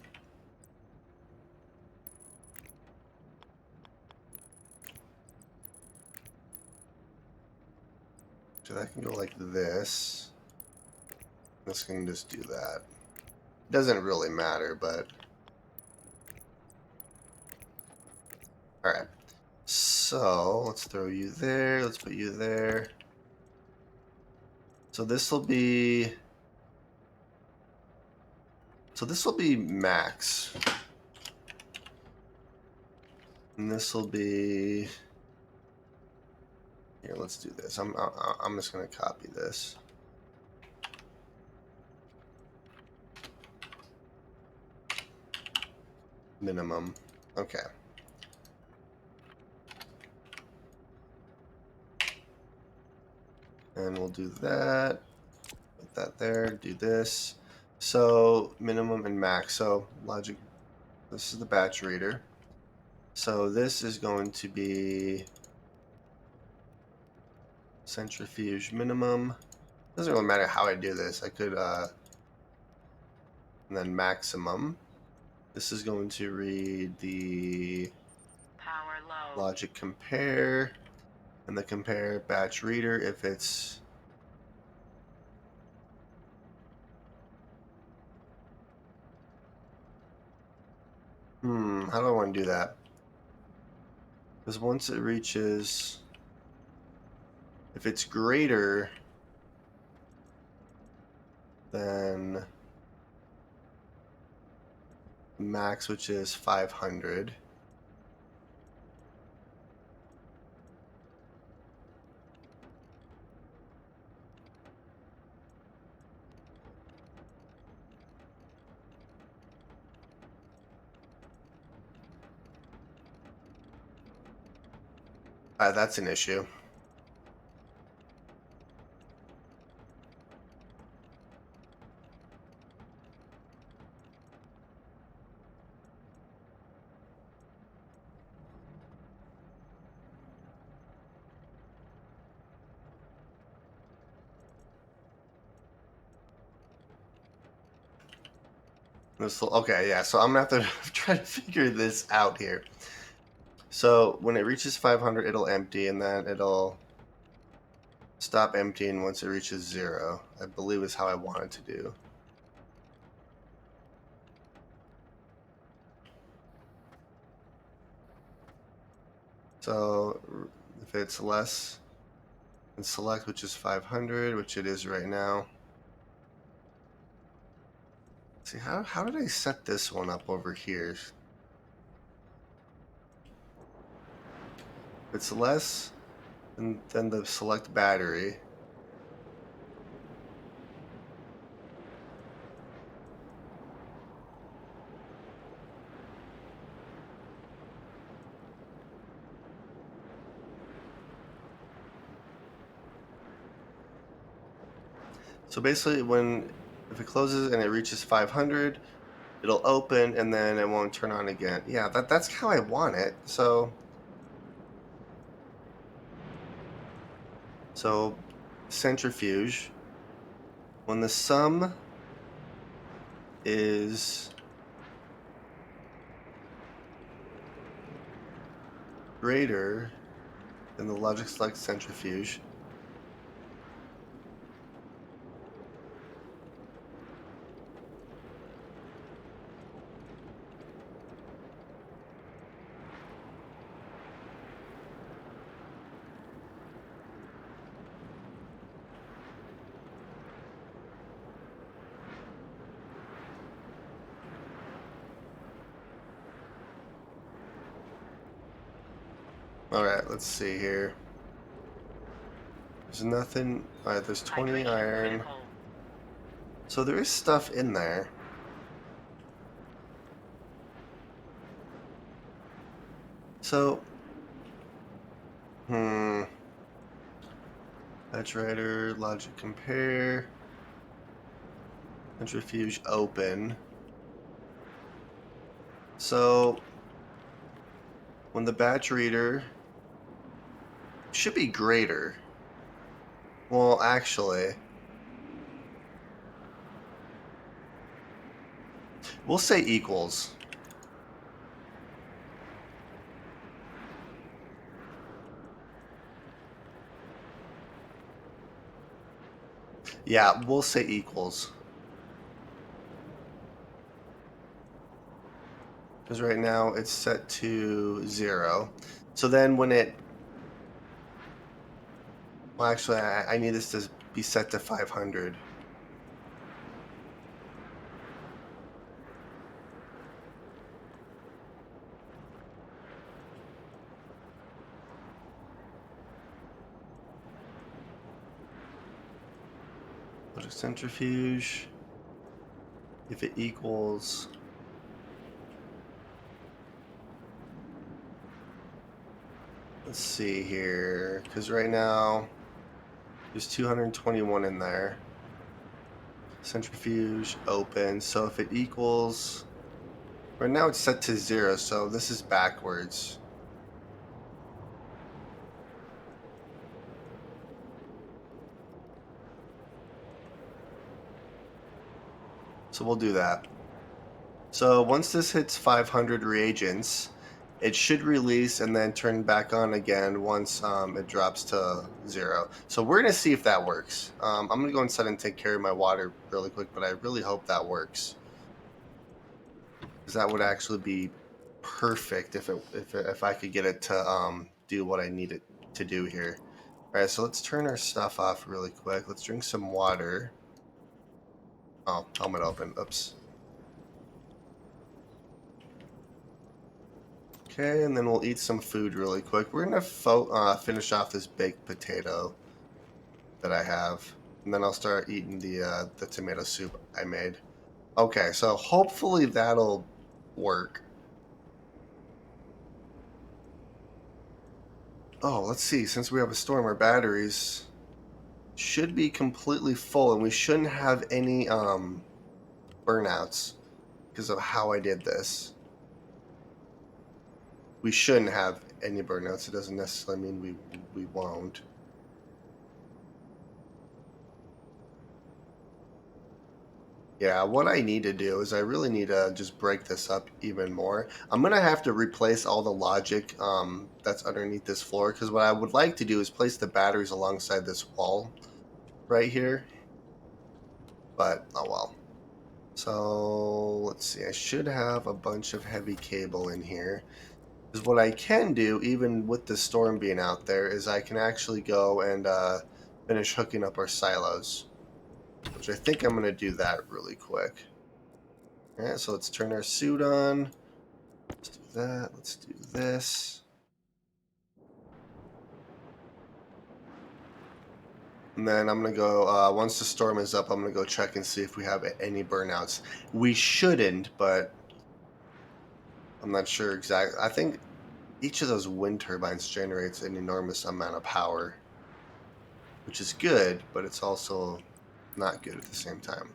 So that can go like this. This can just do that. Doesn't really matter, but... Alright. So, let's throw you there. Let's put you there. So this will be... So this will be max. And this will be... Here, let's do this. I'm just going to copy this. Minimum. Okay. And we'll do that. Put that there. Do this. So minimum and max. So logic. This is the batch reader. So this is going to be centrifuge minimum. Doesn't really matter how I do this. I could and then maximum. This is going to read the Power low. logic compare and the compare batch reader if it's how do I want to do that? Because once it reaches, if it's greater than max, which is 500, that's an issue. Okay, yeah, so I'm gonna have to try to figure this out here. So when it reaches 500, it'll empty, and then it'll stop emptying once it reaches 0, I believe is how I want it to do. So if it's less than select, which is 500, which it is right now. See, how did I set this one up over here? If it's less than the select battery. So basically, if it closes and it reaches 500, it'll open and then it won't turn on again. Yeah, that's how I want it. So centrifuge, when the sum is greater than the logic select centrifuge, Alright, let's see here. There's nothing. Alright, there's 20 Hydration iron. critical. So there is stuff in there. So, Edge writer, logic compare, centrifuge open. So, when the batch reader should be greater. Well, actually, we'll say equals. Yeah, we'll say equals. Because right now it's set to 0. So then when it... Well, actually, I need this to be set to 500. Go to centrifuge. If it equals... Let's see here. Because right now there's 221 in there. Centrifuge open. So if it equals... Right now it's set to 0, so this is backwards. So we'll do that. So once this hits 500 reagents, it should release and then turn back on again once it drops to 0. So we're going to see if that works. I'm going to go inside and take care of my water really quick, but I really hope that works. Because that would actually be perfect if I could get it to do what I need it to do here. All right, so let's turn our stuff off really quick. Let's drink some water. Oh, helmet open. Oops. Okay, and then we'll eat some food really quick. We're going to finish off this baked potato that I have. And then I'll start eating the tomato soup I made. Okay, so hopefully that'll work. Oh, let's see. Since we have a storm, our batteries should be completely full, and we shouldn't have any burnouts because of how I did this. We shouldn't have any burnouts. It doesn't necessarily mean we won't. Yeah, what I need to do is I really need to just break this up even more. I'm going to have to replace all the logic that's underneath this floor, because what I would like to do is place the batteries alongside this wall right here. But, oh well. So, let's see. I should have a bunch of heavy cable in here. Because what I can do, even with the storm being out there, is I can actually go and finish hooking up our silos. Which I think I'm going to do that really quick. Alright, so let's turn our suit on. Let's do that. Let's do this. And then I'm going to go, once the storm is up, I'm going to go check and see if we have any burnouts. We shouldn't, but I'm not sure exactly. I think each of those wind turbines generates an enormous amount of power, which is good, but it's also not good at the same time.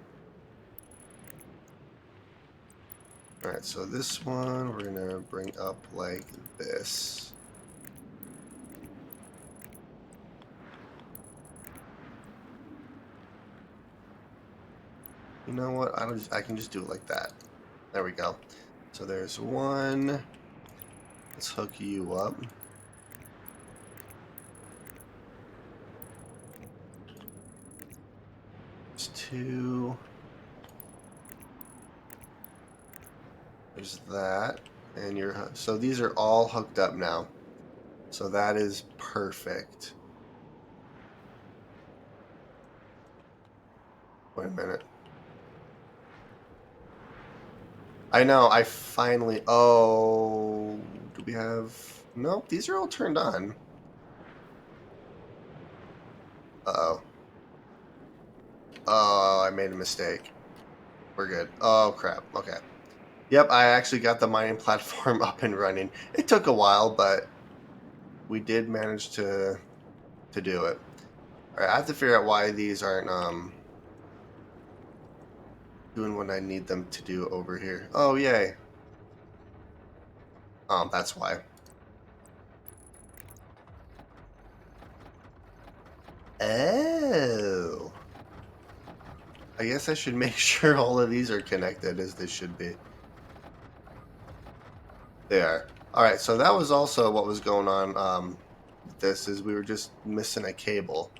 Alright, so this one we're going to bring up like this. You know what? I can just do it like that. There we go. So there's one. Let's hook you up. There's two. There's that. And you're so these are all hooked up now. So that is perfect. Wait a minute. I know, I finally... Oh, do we have... Nope, these are all turned on. Uh-oh. Oh, I made a mistake. We're good. Oh, crap. Okay. Yep, I actually got the mining platform up and running. It took a while, but we did manage to do it. All right, I have to figure out why these aren't doing what I need them to do over here. Oh, yay. That's why. Oh. I guess I should make sure all of these are connected as they should be. They are. All right, so that was also what was going on. This is we were just missing a cable.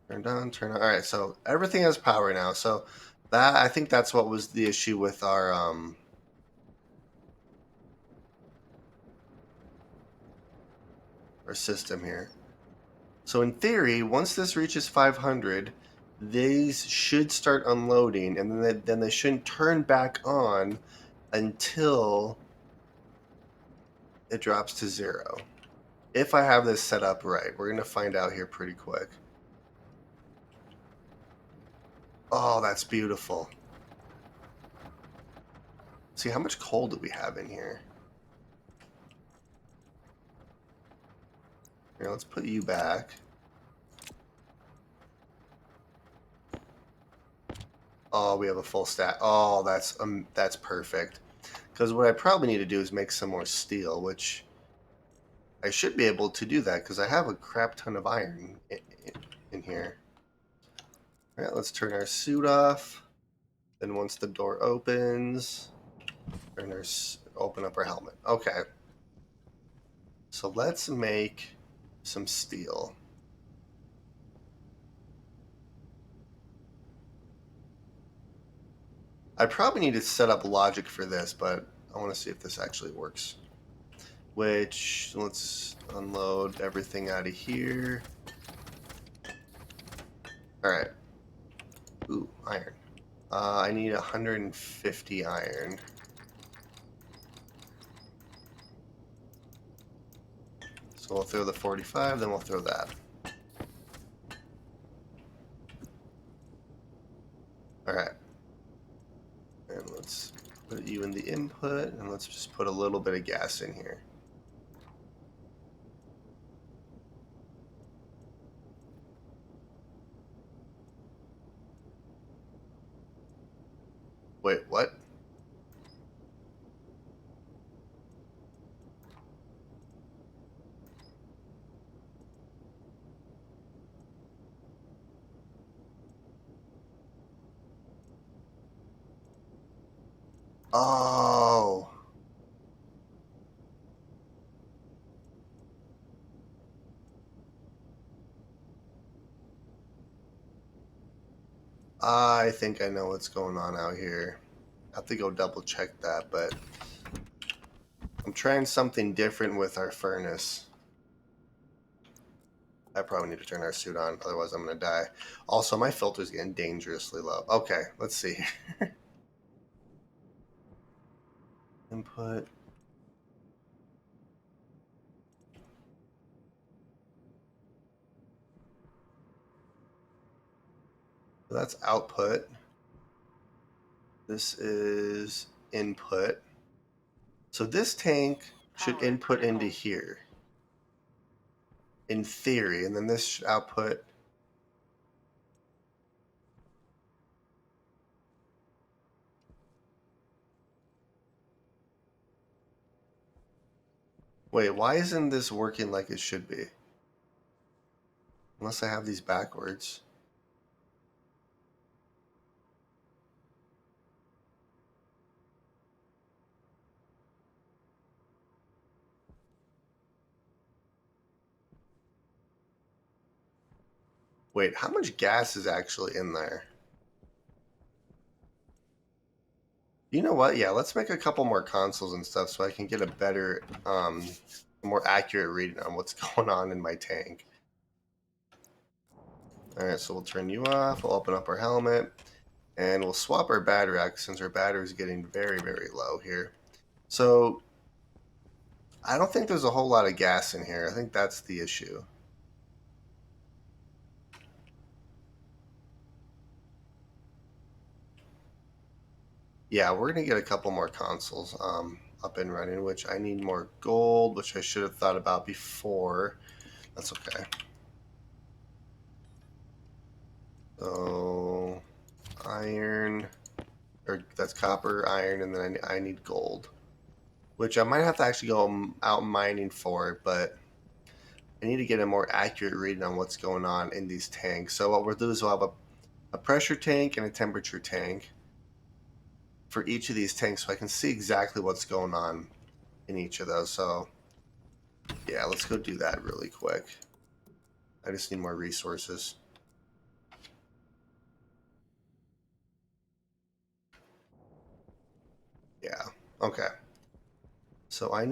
Turn on, turn on. All right, so everything has power now. So that I think that's what was the issue with our system here. So in theory, once this reaches 500, these should start unloading, and then they shouldn't turn back on until it drops to 0. If I have this set up right, we're going to find out here pretty quick. Oh, that's beautiful. See, how much coal do we have in here? Here, let's put you back. Oh, we have a full stack. Oh, that's perfect. Because what I probably need to do is make some more steel, which I should be able to do that because I have a crap ton of iron in here. All right, let's turn our suit off. Then once the door opens, open up our helmet. Okay. So let's make some steel. I probably need to set up logic for this, but I want to see if this actually works. Which, let's unload everything out of here. Alright. Ooh, iron. I need 150 iron. So we'll throw the 45, then we'll throw that. Alright. And let's put you in the input, and let's just put a little bit of gas in here. Wait, what? Oh. I think I know what's going on out here. I have to go double check that, but I'm trying something different with our furnace. I probably need to turn our suit on, otherwise I'm going to die. Also, my filter's getting dangerously low. Okay, let's see. Input. So that's output. This is input. So this tank should Power input into critical. here. In theory, and then this should output. Wait, why isn't this working like it should be? Unless I have these backwards. Wait, how much gas is actually in there? You know what? Yeah, let's make a couple more consoles and stuff so I can get a better, more accurate reading on what's going on in my tank. All right, so we'll turn you off. We'll open up our helmet. And we'll swap our battery out since our battery is getting very, very low here. So I don't think there's a whole lot of gas in here. I think that's the issue. Yeah, we're going to get a couple more consoles up and running, which I need more gold, which I should have thought about before. That's okay. So iron, or that's copper, iron, and then I need gold, which I might have to actually go out mining for, but I need to get a more accurate reading on what's going on in these tanks. So what we'll do is we'll have a pressure tank and a temperature tank for each of these tanks so I can see exactly what's going on in each of those. So yeah, let's go do that really quick. I just need more resources. Yeah, okay. So I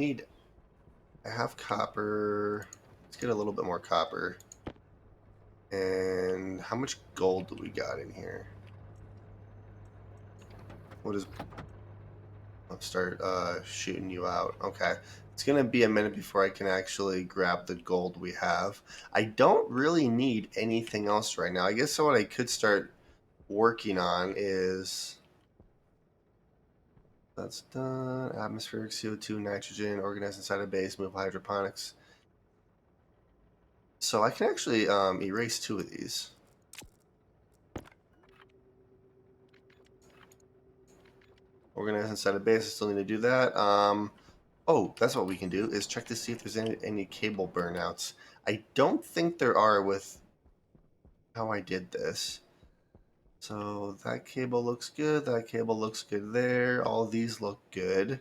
have copper. Let's get a little bit more copper. And how much gold do we got in here? What is... I'll start shooting you out. Okay. It's going to be a minute before I can actually grab the gold we have. I don't really need anything else right now. I guess what I could start working on is... That's done. Atmospheric CO2, nitrogen, organized inside a base, move hydroponics. So I can actually erase 2 of these. Organized inside a base, I still need to do that. Oh, that's what we can do, is check to see if there's any cable burnouts. I don't think there are with how I did this. So that cable looks good, that cable looks good there, all these look good.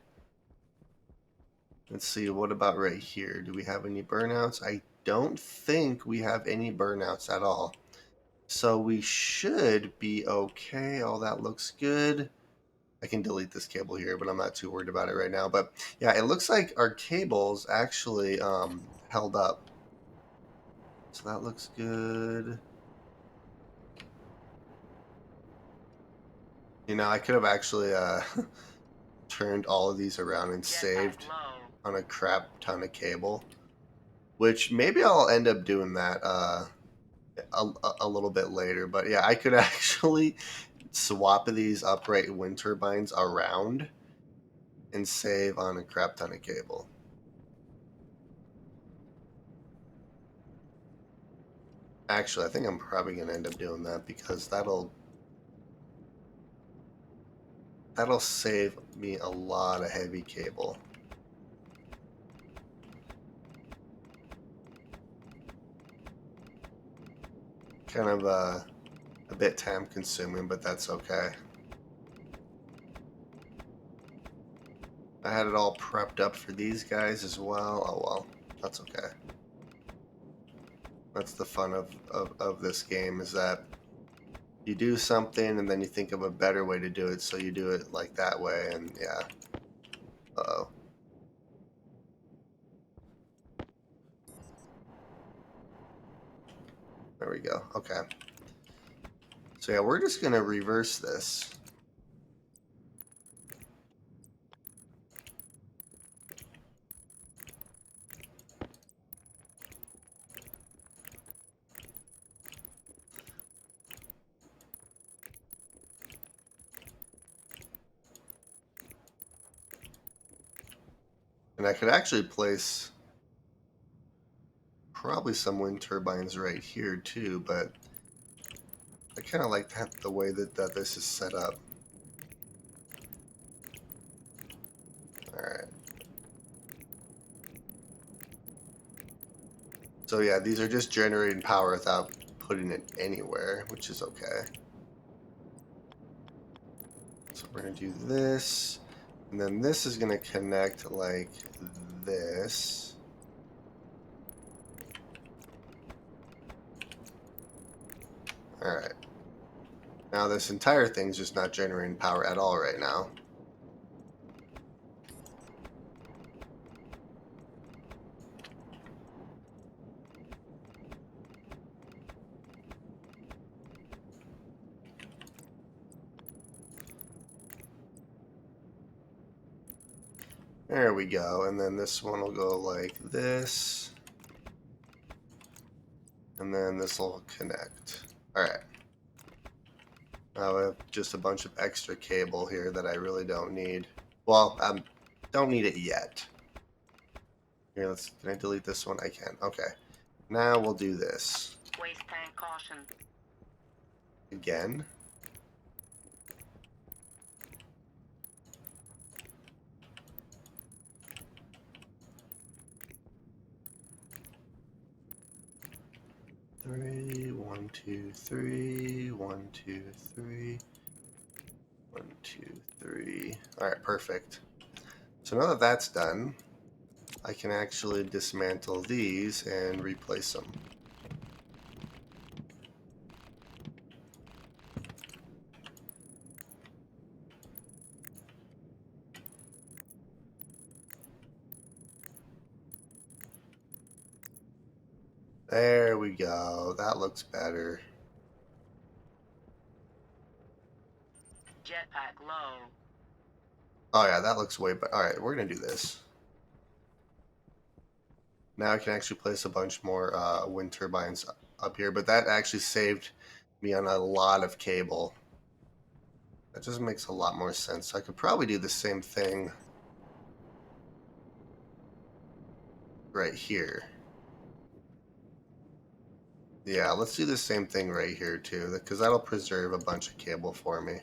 Let's see, what about right here? Do we have any burnouts? I don't think we have any burnouts at all. So we should be okay, all that looks good. I can delete this cable here, but I'm not too worried about it right now. But yeah, it looks like our cables actually held up. So that looks good. You know, I could have actually turned all of these around and Jetpack saved low. on a crap ton of cable, which maybe I'll end up doing that a little bit later. But yeah, I could actually swap these upright wind turbines around and save on a crap ton of cable. Actually, I think I'm probably going to end up doing that because that'll save me a lot of heavy cable. Kind of a bit time consuming, but that's okay. I had it all prepped up for these guys as well. Oh well, that's okay. That's the fun of this game, is that you do something and then you think of a better way to do it, so you do it like that way, and yeah. Uh-oh. There we go. Okay. So yeah, we're just going to reverse this. And I could actually place probably some wind turbines right here too, but I kind of like the way that this is set up. Alright. So yeah, these are just generating power without putting it anywhere, which is okay. So we're going to do this, and then this is going to connect like this. Alright. Now this entire thing's just not generating power at all right now. There we go. And then this one will go like this. And then this will connect. Alright. Now I have just a bunch of extra cable here that I really don't need. Well, I don't need it yet. Here, can I delete this one? I can. Okay. Now we'll do this. Waste tank caution. Again. Three, 1, 2, 3, 1, 2, 3, 1, 2, 3. Alright, perfect. So now that that's done, I can actually dismantle these and replace them. There we go. That looks better. Jetpack low. Oh yeah, that looks way better. Alright, we're going to do this. Now I can actually place a bunch more wind turbines up here, but that actually saved me on a lot of cable. That just makes a lot more sense. So I could probably do the same thing right here. Yeah, let's do the same thing right here too, because that'll preserve a bunch of cable for me.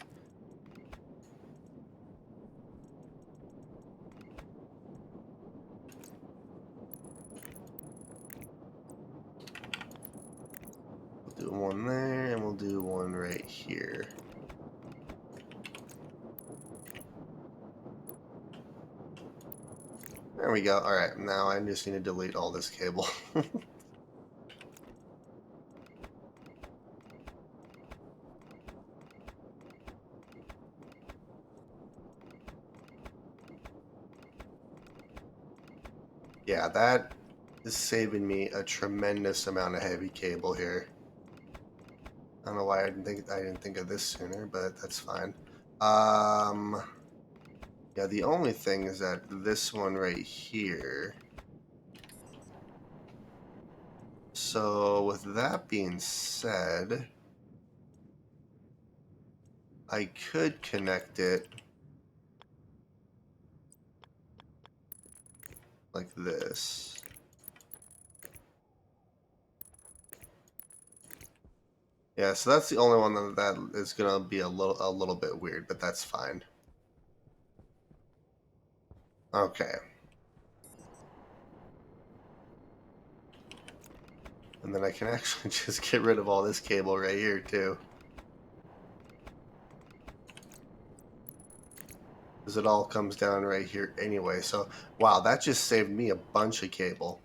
We'll do one there, and we'll do one right here. There we go. Alright, now I just need to delete all this cable. Yeah, that is saving me a tremendous amount of heavy cable here. I don't know why I didn't think of this sooner, but that's fine. Yeah, the only thing is that this one right here. So with that being said, I could connect it like this. Yeah, so that's the only one that is gonna be a little bit weird, but that's fine. Okay. And then I can actually just get rid of all this cable right here too. Because it all comes down right here anyway. So, wow, that just saved me a bunch of cable.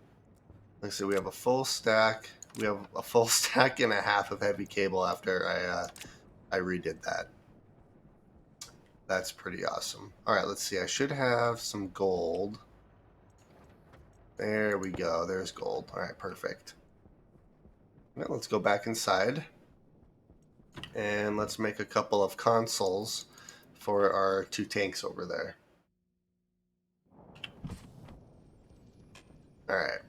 Like I said, we have a full stack. We have a full stack and a half of heavy cable after I redid that. That's pretty awesome. All right, let's see. I should have some gold. There we go. There's gold. All right, perfect. Now let's go back inside. And let's make a couple of consoles for our 2 tanks over there. All right.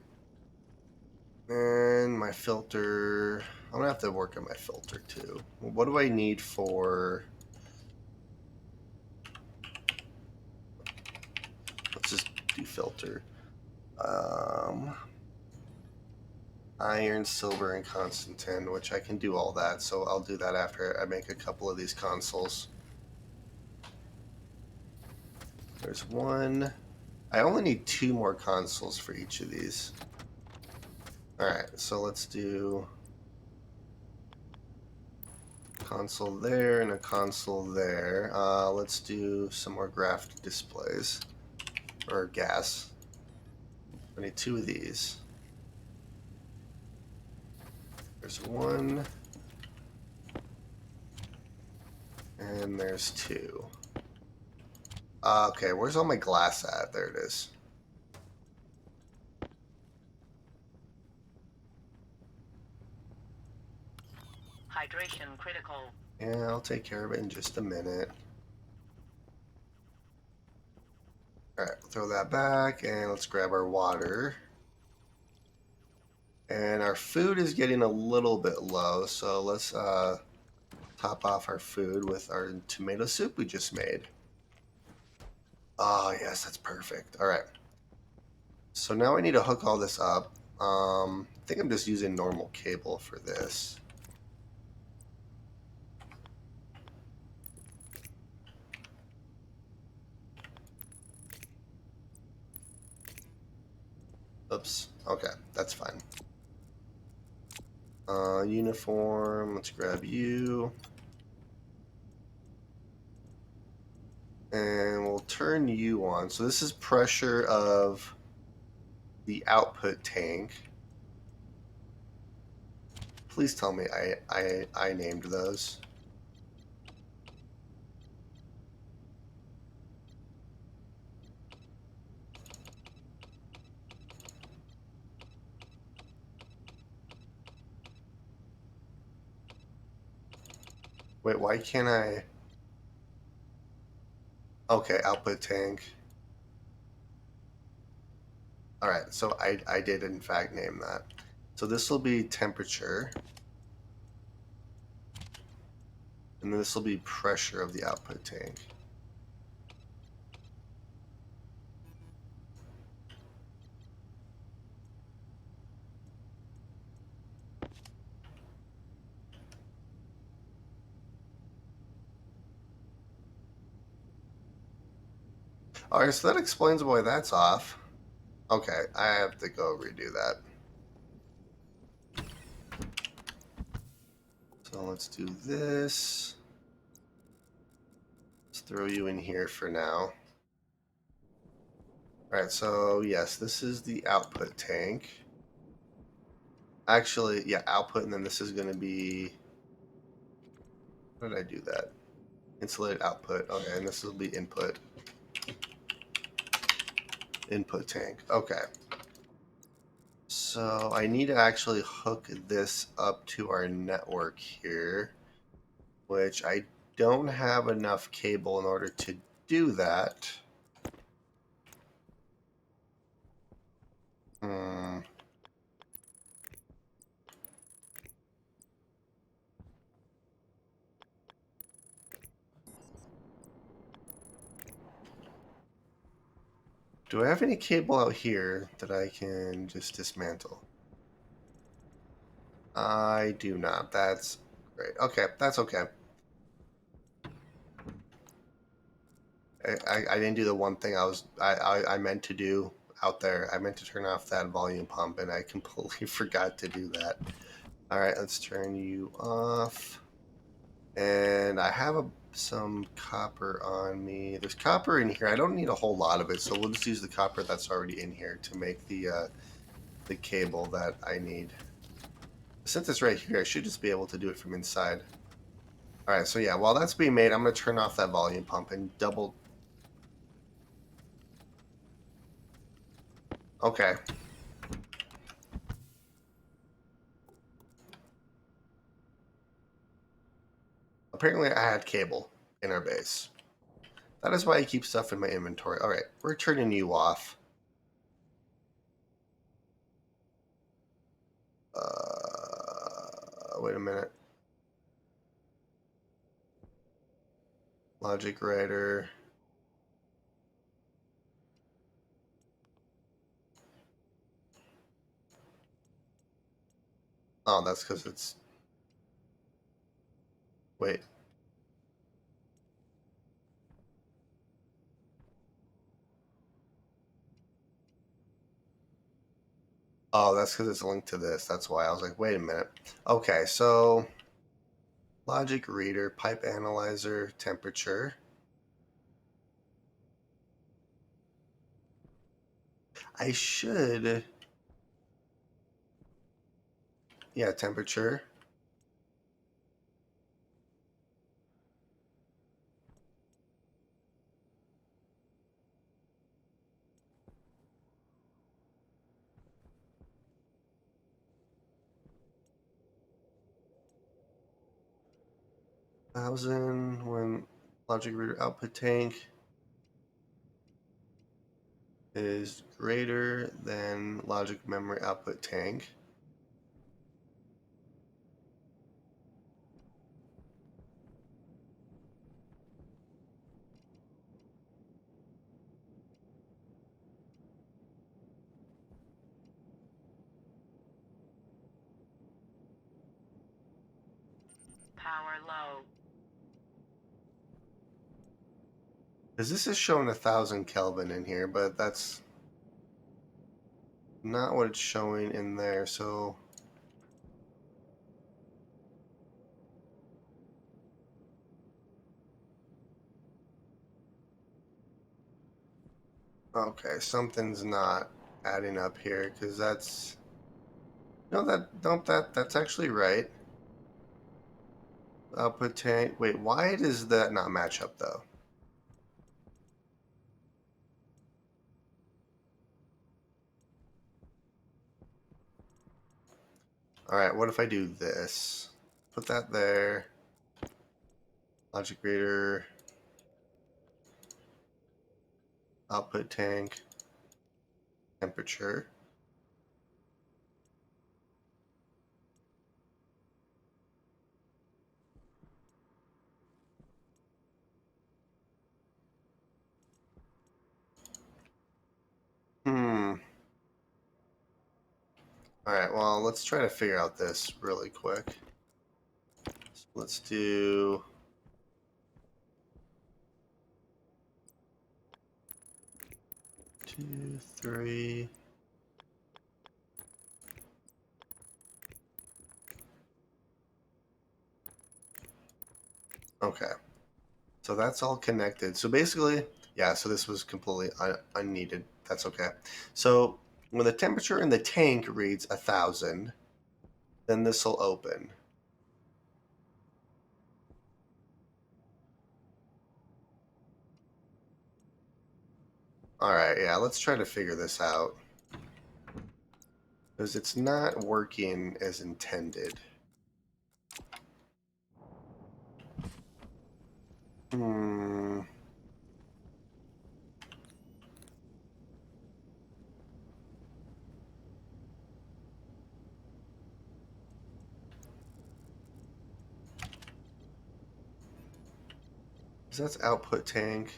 And my filter, I'm gonna have to work on my filter too. What do I need for, let's just do filter. Iron, silver, and constant tin, which I can do all that, so I'll do that after I make a couple of these consoles. There's one. I only need 2 more consoles for each of these. Alright, so let's do a console there and a console there. Let's do some more graphed displays. Or gas. I need 2 of these. There's 1. And there's 2. Okay, where's all my glass at? There it is. Hydration critical. Yeah, I'll take care of it in just a minute. All right, throw that back, and let's grab our water. And our food is getting a little bit low, so let's top off our food with our tomato soup we just made. Oh, yes, that's perfect. All right. So now I need to hook all this up. I think I'm just using normal cable for this. Oops. Okay, that's fine. Uniform. Let's grab you. And we'll turn you on. So this is pressure of the output tank. Please tell me I named those. Wait, why can't I? Okay, output tank. All right, so I did in fact name that. So this will be temperature, and this will be pressure of the output tank. All right, so that explains why that's off. Okay, I have to go redo that. So let's do this. Let's throw you in here for now. All right, so yes, this is the output tank. Actually, yeah, output, and then this is going to be. How did I do that? Insulated output. Okay, and this will be input. Input tank. Okay. So I need to actually hook this up to our network here, which I don't have enough cable in order to do that. Hmm. Do I have any cable out here that I can just dismantle? I do not. That's great. Okay, that's okay. I didn't do the one thing I meant to do out there. I meant to turn off that volume pump, and I completely forgot to do that. All right, let's turn you off. And I have some copper on me. There's copper in here. I don't need a whole lot of it, so we'll just use the copper that's already in here to make the cable that I need. Since it's right here, I should just be able to do it from inside. All right, so yeah, while that's being made, I'm going to turn off that volume pump and double. Okay. Apparently, I had cable in our base. That is why I keep stuff in my inventory. All right, we're turning you off. Wait a minute. Logic writer. Oh, that's because it's. Wait. Oh, that's because it's linked to this. That's why I was like, wait a minute. Okay, so logic reader, pipe analyzer, temperature. I should. Yeah, temperature. 1000 when logic reader output tank. is greater than logic memory output tank. Power low. Because this is showing 1,000 Kelvin in here, but that's not what it's showing in there, so... Okay, something's not adding up here, because that's... No, that's actually right. Output tank... Wait, why does that not match up, though? Alright, what if I do this? Put that there. Logic grader. Output tank. Temperature. Hmm. Alright, well, let's try to figure out this really quick. So let's do... 2, 3... Okay. So that's all connected. So basically, yeah, so this was completely unneeded. That's okay. So when the temperature in the tank reads 1,000, then this will open. All right, yeah, let's try to figure this out. Because it's not working as intended. Hmm. So that's output tank.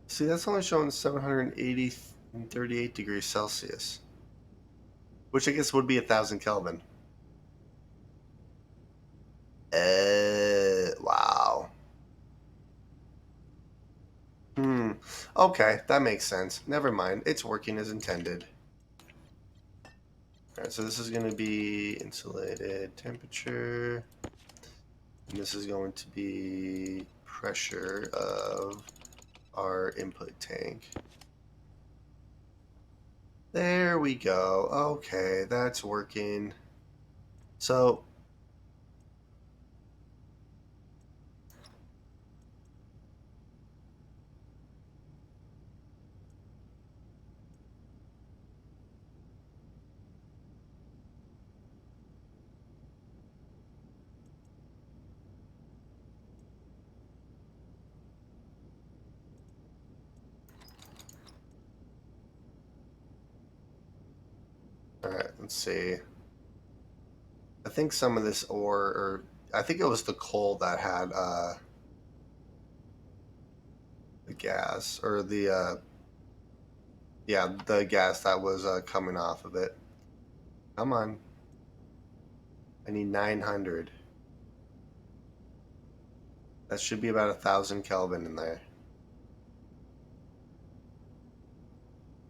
See, that's only showing 780 and 38 degrees Celsius, which I guess would be 1,000 Kelvin. Wow. Hmm. Okay, that makes sense. Never mind. It's working as intended. Alright, so this is going to be insulated temperature. And this is going to be pressure of our input tank. There we go. Okay, that's working. So, alright, let's see. I think some of this ore, or I think it was the coal that had the gas, or yeah, the gas that was coming off of it. Come on. I need 900. That should be about 1,000 Kelvin in there.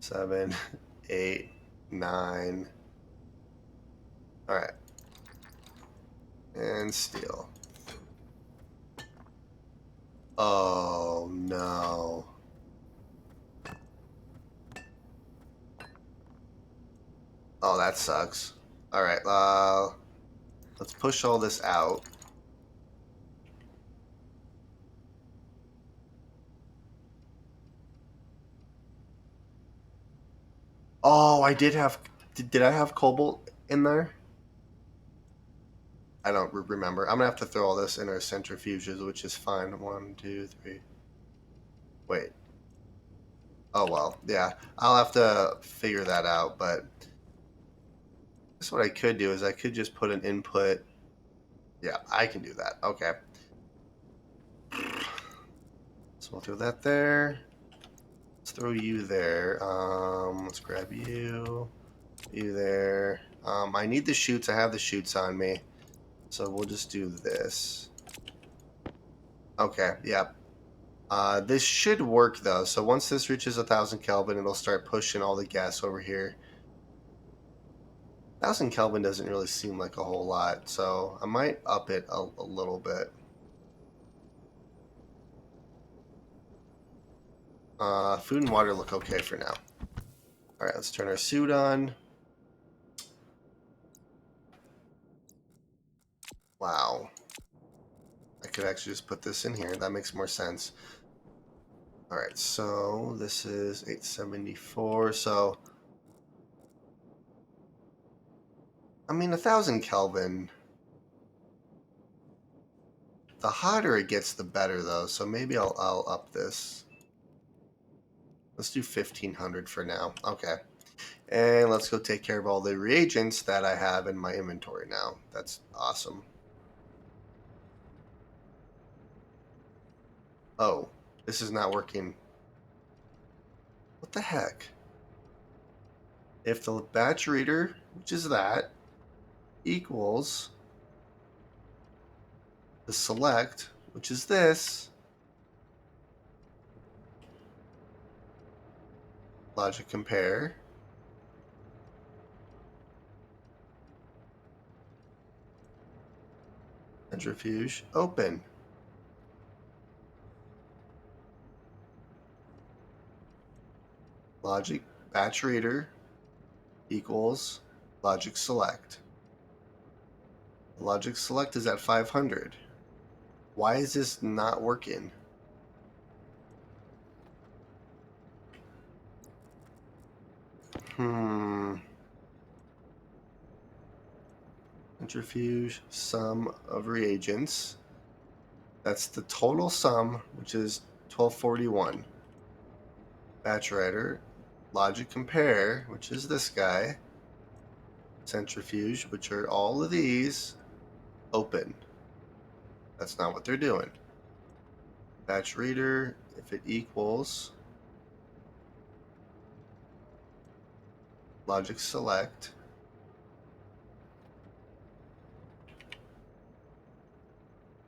7, 8, 9. Alright. And steel. Oh, no. Oh, that sucks. Alright, Let's push all this out. Oh, I did have... Did I have cobalt in there? I don't remember. I'm going to have to throw all this in our centrifuges, which is fine. 1, 2, 3. Wait. Oh, well. Yeah. I'll have to figure that out, but... That's what I could do is I could just put an input. Yeah, I can do that. Okay. So we'll throw that there. Let's throw you there. Let's grab you. You there. I need the chutes. I have the chutes on me. So we'll just do this. Okay, yep. This should work though. So once this reaches 1,000 Kelvin, it'll start pushing all the gas over here. 1,000 Kelvin doesn't really seem like a whole lot, so I might up it a little bit. Food and water look okay for now. All right, let's turn our suit on. Wow. I could actually just put this in here. That makes more sense. All right, so this is 874. So, I mean, 1,000 Kelvin. The hotter it gets, the better, though. So maybe I'll up this. Let's do 1,500 for now. Okay. And let's go take care of all the reagents that I have in my inventory now. That's awesome. Oh, this is not working. What the heck? If the batch reader, which is that, equals the select, which is this, logic compare, centrifuge, open. Logic batch reader equals logic select. Logic select is at 500. Why is this not working? Centrifuge, sum of reagents. That's the total sum, which is 1241. Batch writer, logic compare, which is this guy. Centrifuge, which are all of these. Open. That's not what they're doing. Batch reader, if it equals logic select,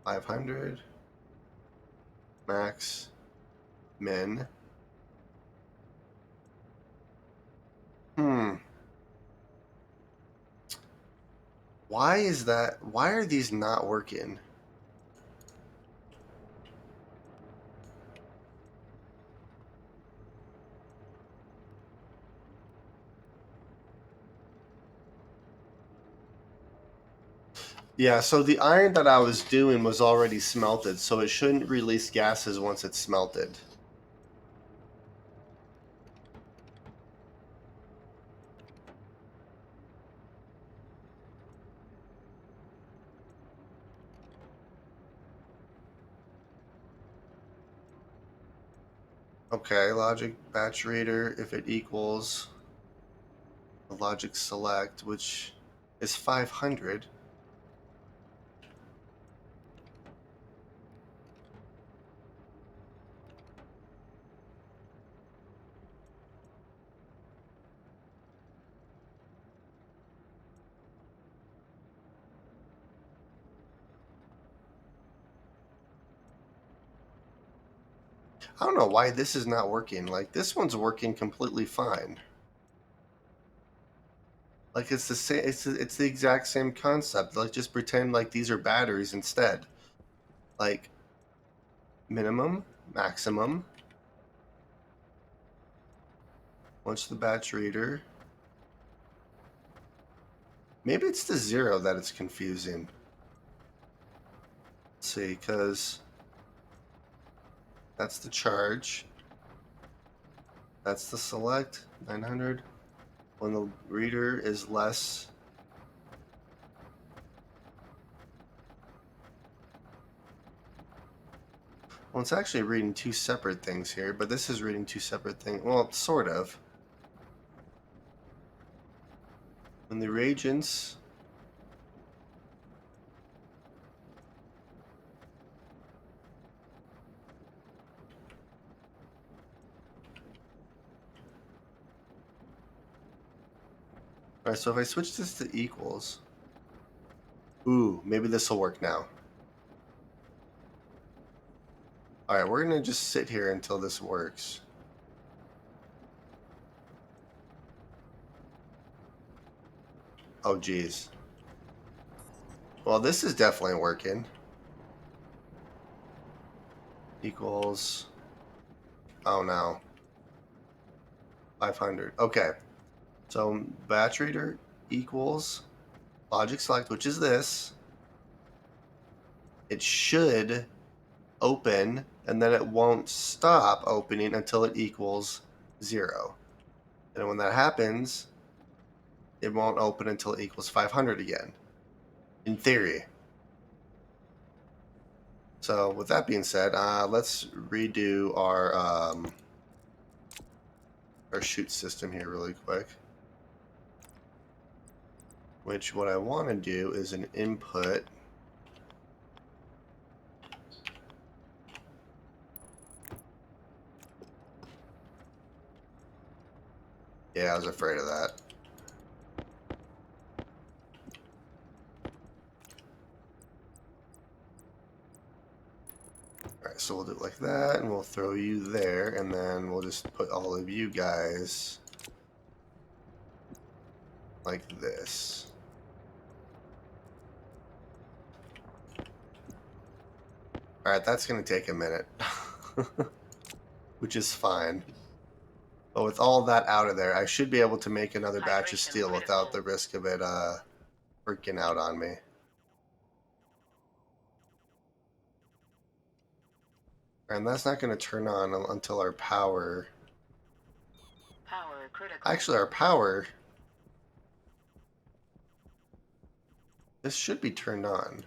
$500 max min. Why is that? Why are these not working? Yeah, so the iron that I was doing was already smelted, so it shouldn't release gases once it's smelted. Okay, logic batch reader, if it equals the logic select, which is 500. I don't know why this is not working. Like, this one's working completely fine. Like, it's the same, it's the exact same concept. Like, just pretend like these are batteries instead. Like, minimum, maximum. Once the batch reader. Maybe it's the 0 that it's confusing. Let's see, because that's the charge. That's the select, 900. When the reader is less... Well, it's actually reading two separate things here, but this is reading two separate things. Well, sort of. When the reagents... Alright, so if I switch this to equals... Ooh, maybe this will work now. Alright, we're going to just sit here until this works. Oh, geez. Well, this is definitely working. Equals... Oh, no. 500. Okay. So, batch reader equals logic select, which is this. It should open, and then it won't stop opening until it equals 0. And when that happens, it won't open until it equals 500 again, in theory. So with that being said, let's redo our chute system here really quick. Which what I want to do is an input. Yeah, I was afraid of that. Alright, so we'll do it like that, and we'll throw you there, and then we'll just put all of you guys like this. Alright, that's going to take a minute. Which is fine. But with all that out of there, I should be able to make another batch of Hydration steel critical. without the risk of it freaking out on me. And that's not going to turn on until our power... Power critical. Actually, our power... This should be turned on.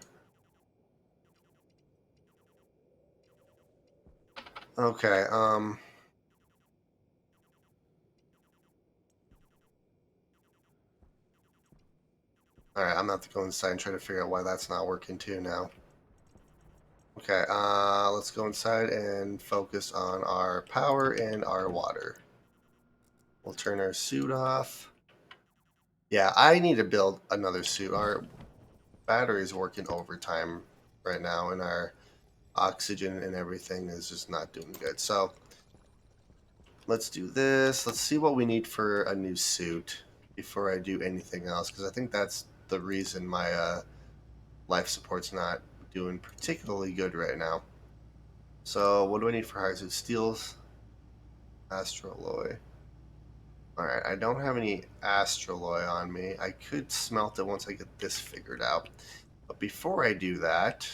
Okay, Alright, I'm going to have to go inside and try to figure out why that's not working too now. Okay, let's go inside and focus on our power and our water. We'll turn our suit off. Yeah, I need to build another suit. Our battery's working overtime right now, and our oxygen and everything is just not doing good. So let's do this. Let's see what we need for a new suit before I do anything else, because I think that's the reason my life support's not doing particularly good right now. So what do I need for higher suit? Steels, astroloy. Alright, I don't have any astroloy on me. I could smelt it once I get this figured out. But before I do that...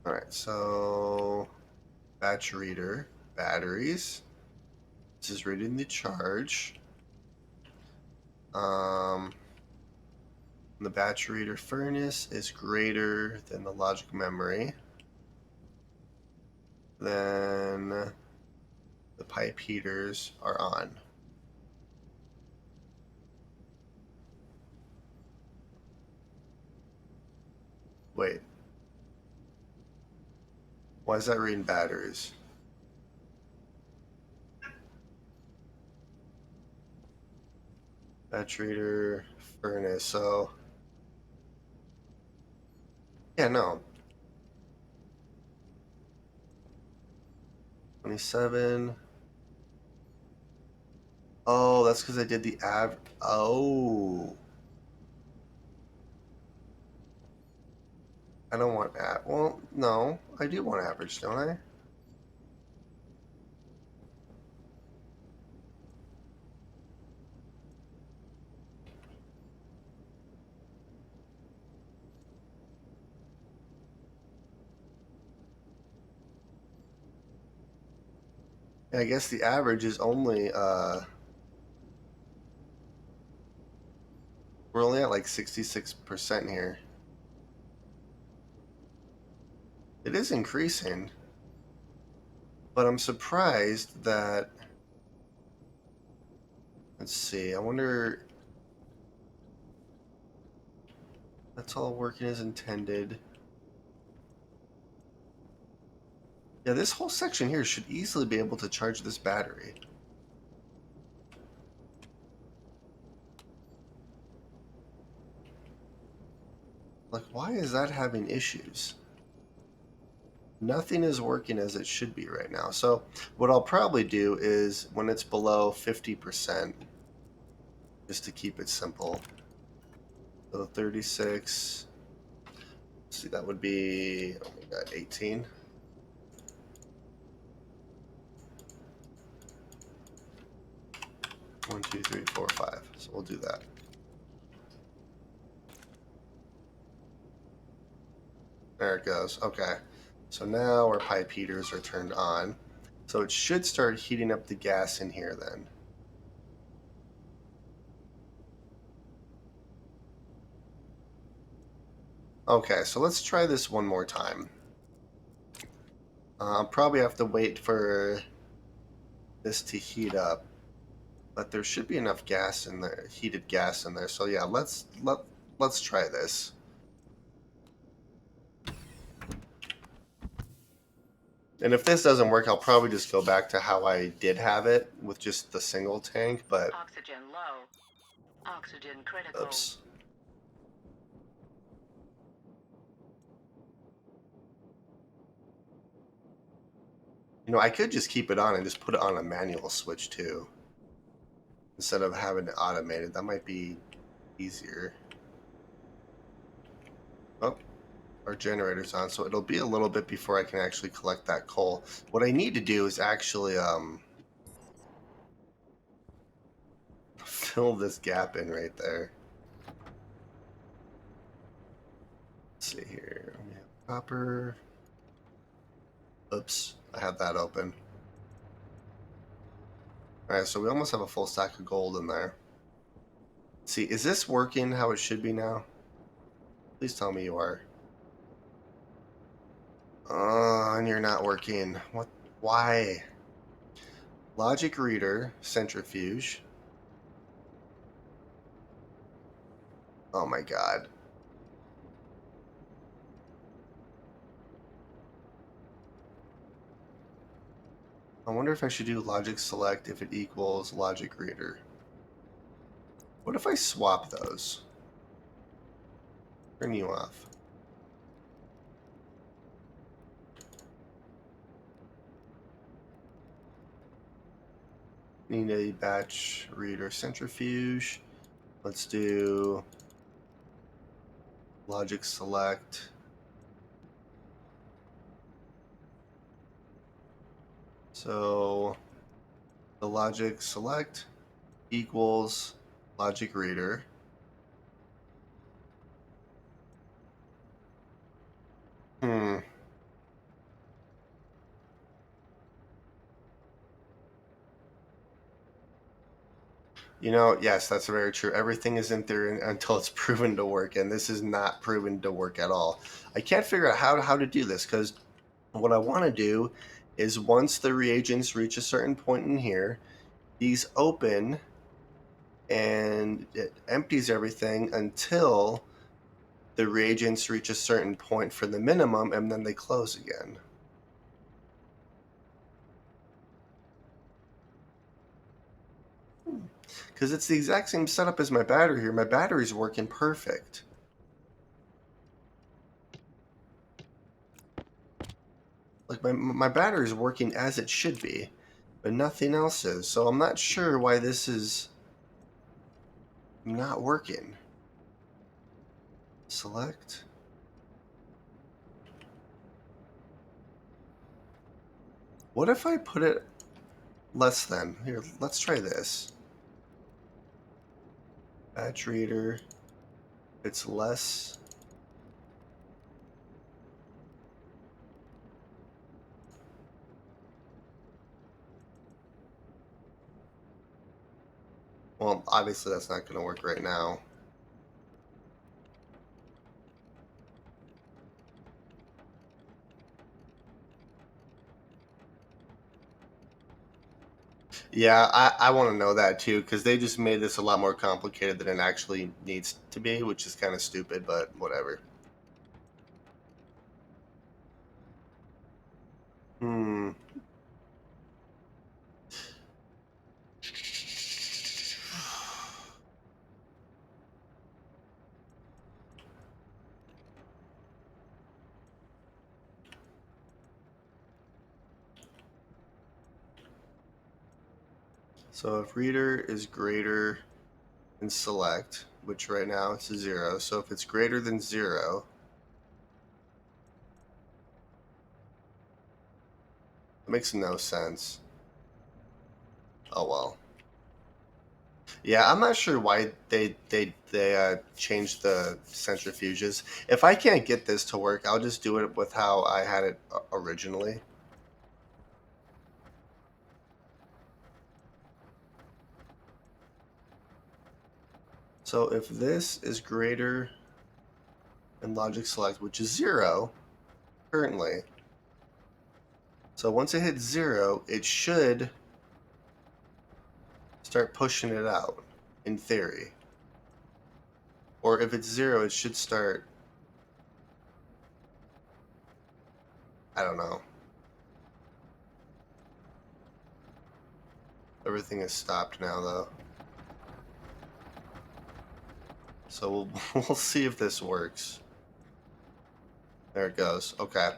Alright, so... Batch reader, batteries. This is reading the charge. The batch reader furnace is greater than the logic memory. Then the pipe heaters are on. Wait. Why is that reading batteries? Batch reader furnace, so... Yeah, no. 27. Oh, that's because I did the Oh. I don't want well, no. I do want average, don't I? I guess the average is only, we're only at like 66% here. It is increasing, but I'm surprised that, let's see, I wonder, that's all working as intended. Yeah, this whole section here should easily be able to charge this battery. Like, why is that having issues? Nothing is working as it should be right now. So what I'll probably do is when it's below 50%, just to keep it simple. So 36, let's see, that would be, oh my God, 18. One, two, three, four, five. So we'll do that. There it goes. Okay. So now our pipe heaters are turned on. So it should start heating up the gas in here then. Okay, so let's try this one more time. I'll probably have to wait for this to heat up, but there should be enough gas in there, heated gas in there. So yeah, let's try this. And if this doesn't work, I'll probably just go back to how I did have it with just the single tank, but Oxygen low. Oxygen critical. oops. You know, I could just keep it on and just put it on a manual switch too, instead of having it automated. That might be easier. Oh, our generator's on, so it'll be a little bit before I can actually collect that coal. What I need to do is actually fill this gap in right there. Let's see here. We have copper. Oops, I had that open. Alright, so we almost have a full stack of gold in there. See, is this working how it should be now? Please tell me you are. And you're not working. What? Why? Logic reader, centrifuge. Oh my god. I wonder if I should do logic select if it equals logic reader. What if I swap those? Turn you off. Need a batch reader centrifuge. Let's do logic select. So the logic select equals logic reader. Hmm. You know, yes, that's very true. Everything is in theory until it's proven to work, and this is not proven to work at all. I can't figure out how to do this because what I want to do is once the reagents reach a certain point in here, these open and it empties everything until the reagents reach a certain point for the minimum and then they close again. Because it's the exact same setup as my battery here. My battery's working perfect. Like my battery's working as it should be, but nothing else is. So I'm not sure why this is not working. Select. What if I put it less than? Here, let's try this. Batch reader. It's less. Well, obviously that's not going to work right now. Yeah, I want to know that too, because they just made this a lot more complicated than it actually needs to be, which is kind of stupid, but whatever. Hmm. So if reader is greater than select, which right now it's a 0, so if it's greater than 0, it makes no sense. Oh well. Yeah, I'm not sure why they changed the centrifuges. If I can't get this to work, I'll just do it with how I had it originally. So if this is greater than logic select, which is 0 currently, so once it hits 0, it should start pushing it out, in theory. Or if it's 0, it should start, I don't know. Everything is stopped now, though. So we'll see if this works. There it goes. Okay.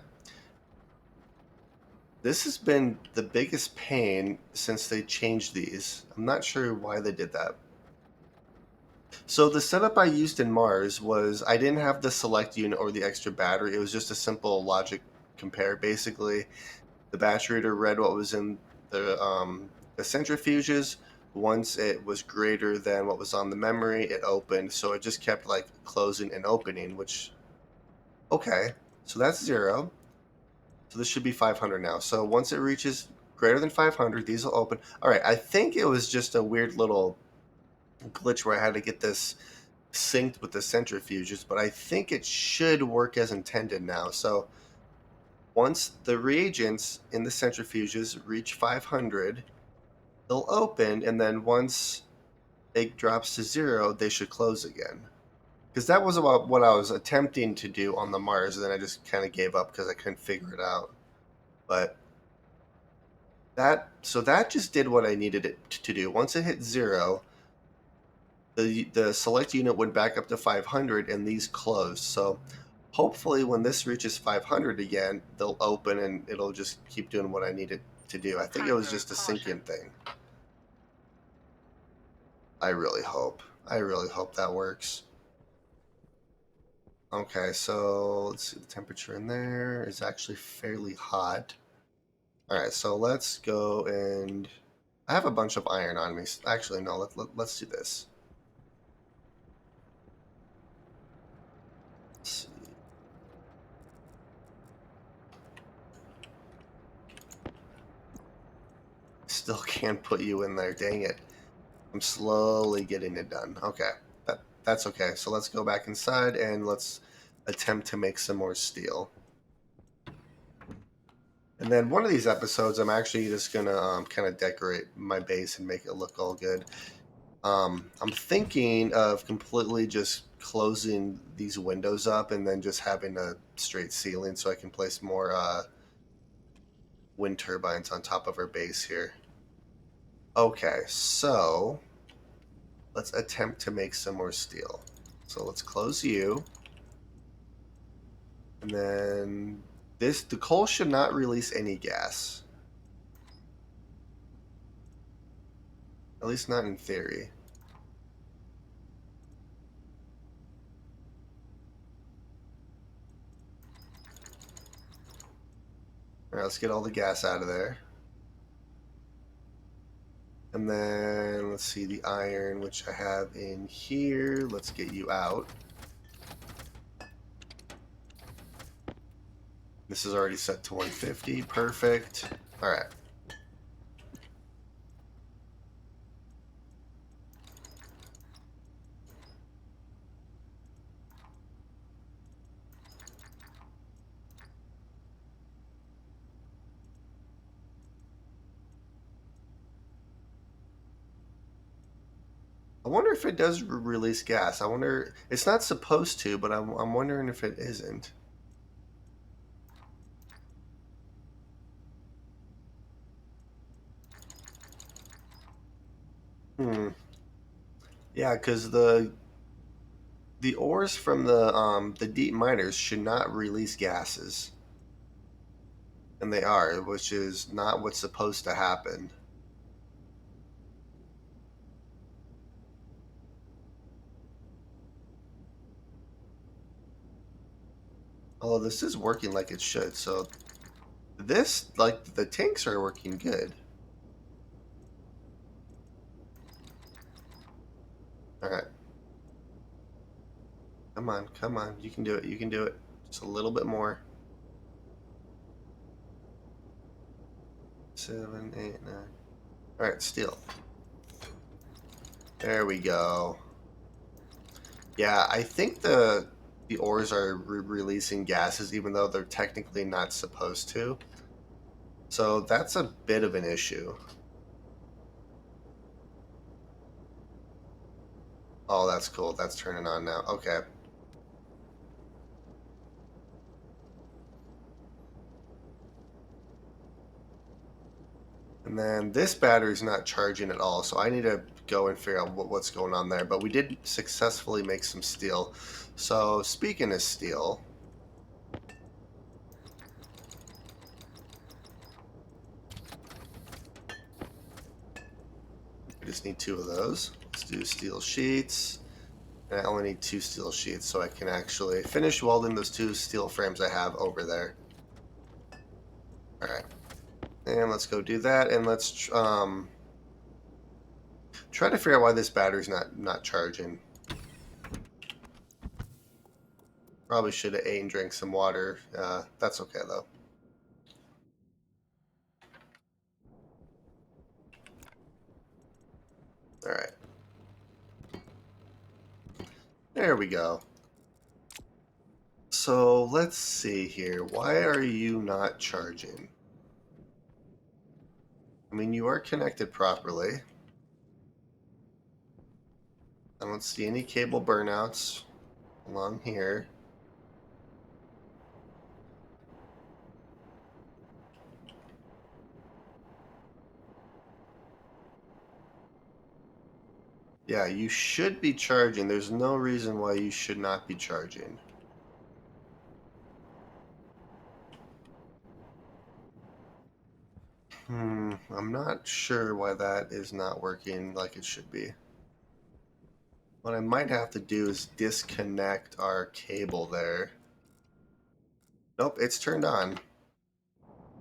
This has been the biggest pain since they changed these. I'm not sure why they did that. So the setup I used in Mars was I didn't have the select unit or the extra battery. It was just a simple logic compare, basically. The batch reader read what was in the centrifuges. Once it was greater than what was on the memory, it opened. So it just kept like closing and opening, which, okay. So that's 0. So this should be 500 now. So once it reaches greater than 500, these will open. All right, I think it was just a weird little glitch where I had to get this synced with the centrifuges, but I think it should work as intended now. So once the reagents in the centrifuges reach 500, they'll open, and then once it drops to 0, they should close again. Because that was about what I was attempting to do on the Mars, and then I just kind of gave up because I couldn't figure it out. But that just did what I needed it to do. Once it hit 0, the select unit went back up to 500, and these closed. So hopefully, when this reaches 500 again, they'll open and it'll just keep doing what I need it to do. I think it was just a sync-in thing. I really hope. I really hope that works. Okay, so let's see. The temperature in there is actually fairly hot. All right, so let's go and I have a bunch of iron on me. Actually, no. Let's do this. Let's see. Still can't put you in there. Dang it. I'm slowly getting it done. Okay, that's okay. So let's go back inside and let's attempt to make some more steel. And then one of these episodes, I'm actually just gonna kind of decorate my base and make it look all good. I'm thinking of completely just closing these windows up and then just having a straight ceiling so I can place more wind turbines on top of our base here. Okay, so let's attempt to make some more steel. So let's close you. And then the coal should not release any gas. At least not in theory. Alright, let's get all the gas out of there. And then let's see the iron, which I have in here. Let's get you out. This is already set to 150. Perfect. Alright. I wonder if it does release gas. I wonder. It's not supposed to, but I'm wondering if it isn't. Hmm. Yeah, because the ores from the deep miners should not release gases, and they are, which is not what's supposed to happen. Although this is working like it should, so this, like, the tanks are working good. All right, come on, come on, you can do it. You can do it. Just a little bit more. 7, 8, 9. All right, steel. There we go. Yeah, I think the ores are releasing gases even though they're technically not supposed to. So that's a bit of an issue. Oh, that's cool. That's turning on now. Okay. And then this battery's not charging at all, so I need to go and figure out what's going on there. But we did successfully make some steel. So speaking of steel, I just need 2 of those. Let's do steel sheets. And I only need 2 steel sheets so I can actually finish welding those 2 steel frames I have over there. Alright. And let's go do that, and let's try to figure out why this battery's not charging. Probably should have ate and drank some water. That's okay, though. Alright. There we go. So let's see here. Why are you not charging? I mean, you are connected properly. I don't see any cable burnouts along here. Yeah, you should be charging. There's no reason why you should not be charging. I'm not sure why that is not working like it should be. What I might have to do is disconnect our cable there. Nope, it's turned on.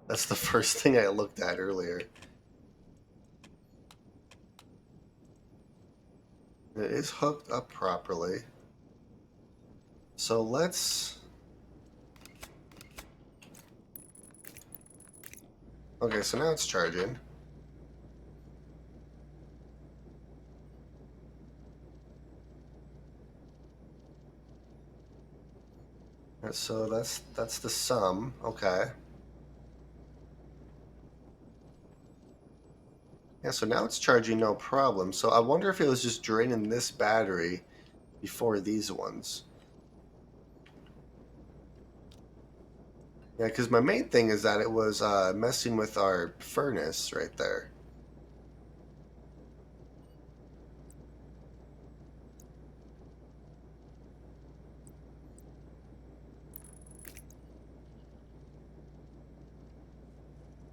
That's the first thing I looked at earlier. It is hooked up properly. So let's... Okay, so now it's charging. So that's the sum. Okay. Yeah, so now it's charging no problem. So I wonder if it was just draining this battery before these ones. Yeah, because my main thing is that it was messing with our furnace right there.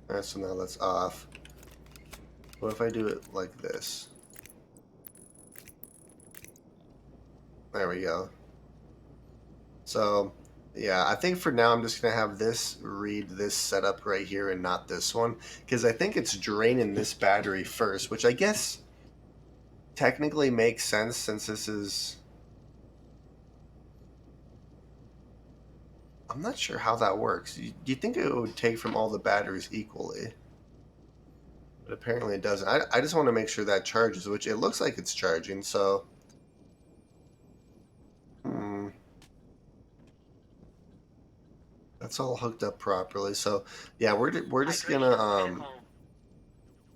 Alright, so now that's off. What if I do it like this? There we go. So, yeah, I think for now I'm just going to have this read this setup right here and not this one. Because I think it's draining this battery first, which I guess technically makes sense since this is... I'm not sure how that works. Do you think it would take from all the batteries equally? But apparently it doesn't. I just want to make sure that charges, which it looks like it's charging, so... Hmm. That's all hooked up properly. So, yeah, we're just gonna Hydration critical.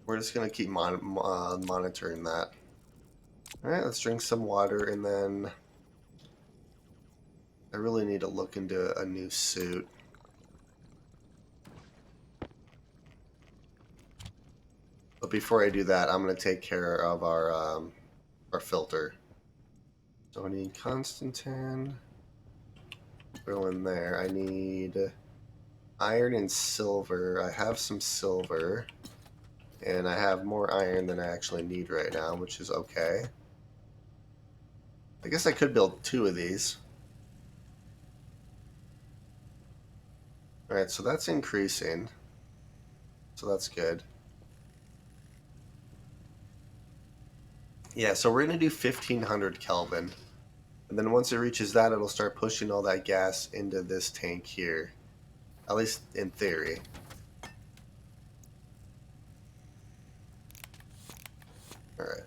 we're just gonna keep monitoring that. Alright, let's drink some water, and then I really need to look into a new suit. But before I do that, I'm going to take care of our filter. So I need Constantin. Throw in there. I need iron and silver. I have some silver. And I have more iron than I actually need right now, which is okay. I guess I could build 2 of these. Alright, so that's increasing. So that's good. Yeah, so we're going to do 1500 Kelvin. And then once it reaches that, it'll start pushing all that gas into this tank here. At least in theory. Alright.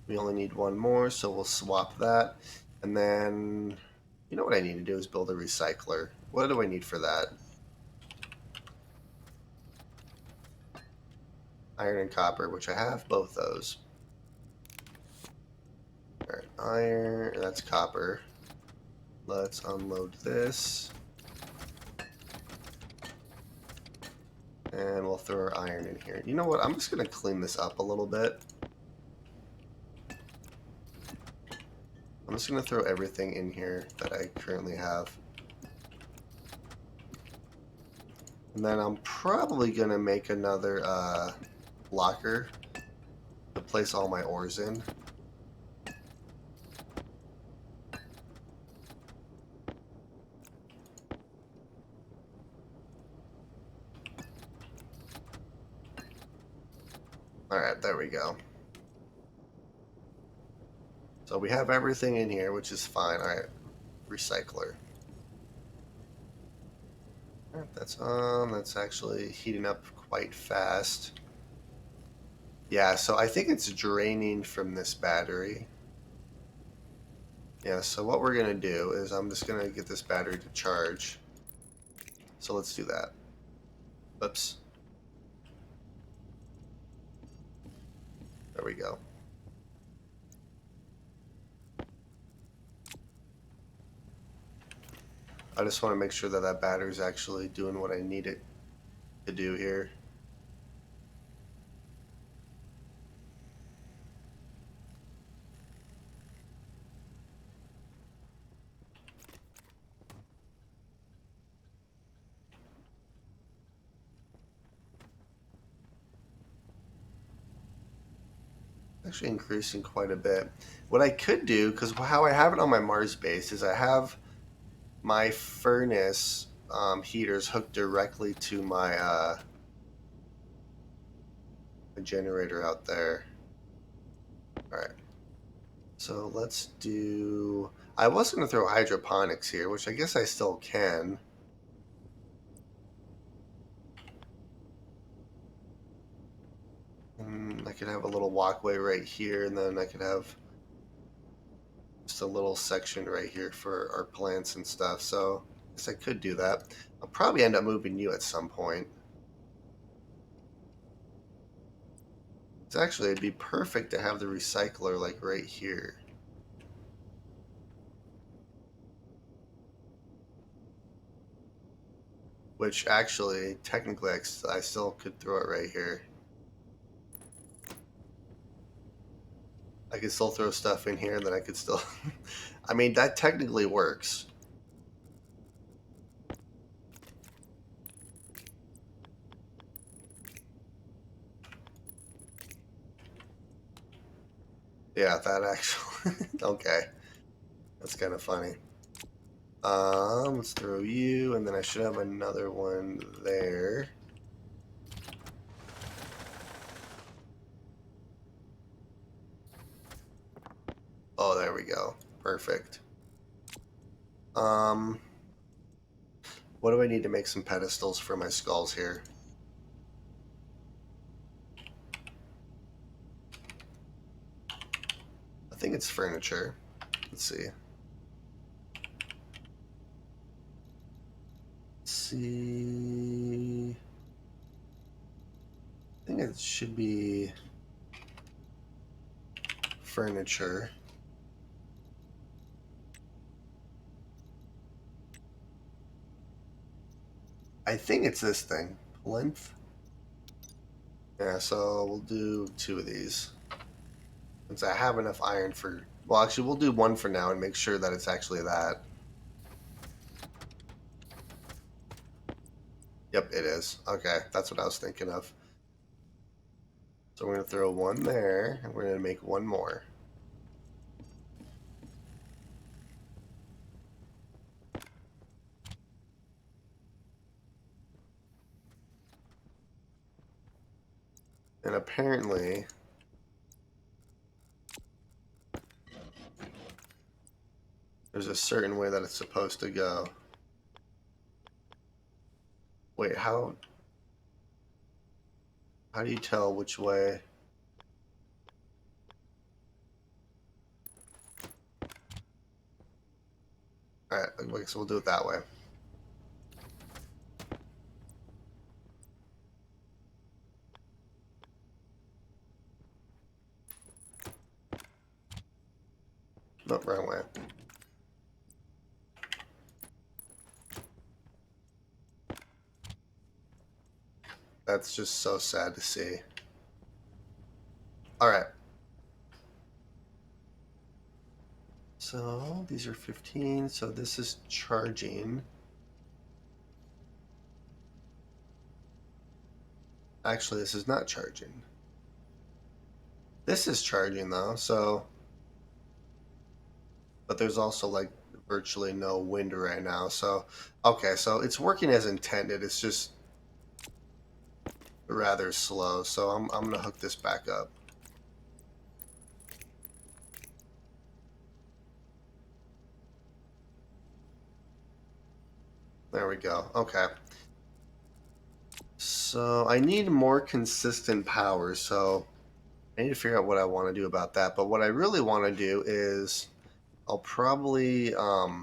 We only need one more, so we'll swap that. And then, you know what I need to do is build a recycler. What do I need for that? Iron and copper, which I have both those. Alright, iron, that's copper. Let's unload this. And we'll throw our iron in here. You know what? I'm just going to clean this up a little bit. I'm just going to throw everything in here that I currently have. And then I'm probably going to make another locker to place all my ores in. Alright, there we go. So we have everything in here, which is fine. Alright, recycler. Alright, that's on. That's actually heating up quite fast. Yeah, so I think it's draining from this battery. Yeah, so what we're going to do is I'm just going to get this battery to charge. So let's do that. Oops. There we go. I just want to make sure that that battery is actually doing what I need it to do here. Actually increasing quite a bit. What I could do, because how I have it on my Mars base, is I have my furnace heaters hooked directly to my generator out there. Alright. So let's do... I was going to throw hydroponics here, which I guess I still can. I could have a little walkway right here, and then I could have just a little section right here for our plants and stuff. So I guess I could do that. I'll probably end up moving you at some point. It's actually, it'd be perfect to have the recycler like right here. Which actually, technically, I still could throw it right here. I could still throw stuff in here, and then I could still... I mean, that technically works. Yeah, that actually... Okay. That's kind of funny. Let's throw you, and then I should have another one there. Oh, there we go. Perfect. What do I need to make some pedestals for my skulls here? I think it's furniture. Let's see. Let's see. think it should be furniture. I think it's this thing. Plinth. Yeah, so we'll do 2 of these. Since I have enough iron for... Well, actually, we'll do 1 for now and make sure that it's actually that. Yep, it is. Okay, that's what I was thinking of. So we're going to throw 1 there, and we're going to make 1 more. And apparently... there's a certain way that it's supposed to go. Wait, how do you tell which way? Alright, okay, so we'll do it that way. Nope, wrong way. That's just so sad to see. Alright. So, these are 15, so this is charging. Actually, this is not charging. This is charging though, so... But there's also like virtually no wind right now, so... Okay, so it's working as intended, it's just rather slow, so I'm gonna hook this back up. There we go, okay. So I need more consistent power, so I need to figure out what I want to do about that. But what I really want to do is I'll probably I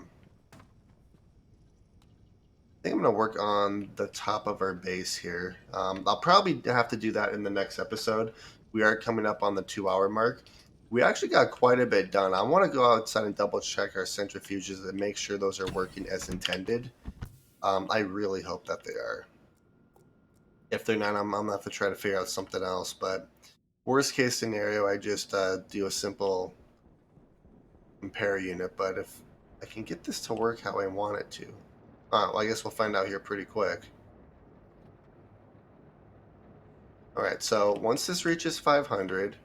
think I'm going to work on the top of our base here. I'll probably have to do that in the next episode. We are coming up on the 2-hour mark. We actually got quite a bit done. I want to go outside and double check our centrifuges and make sure those are working as intended. I really hope that they are. If they're not, I'm going to have to try to figure out something else. But worst case scenario, I just do a simple compare unit. But if I can get this to work how I want it to, well, I guess we'll find out here pretty quick. Alright, so once this reaches 500,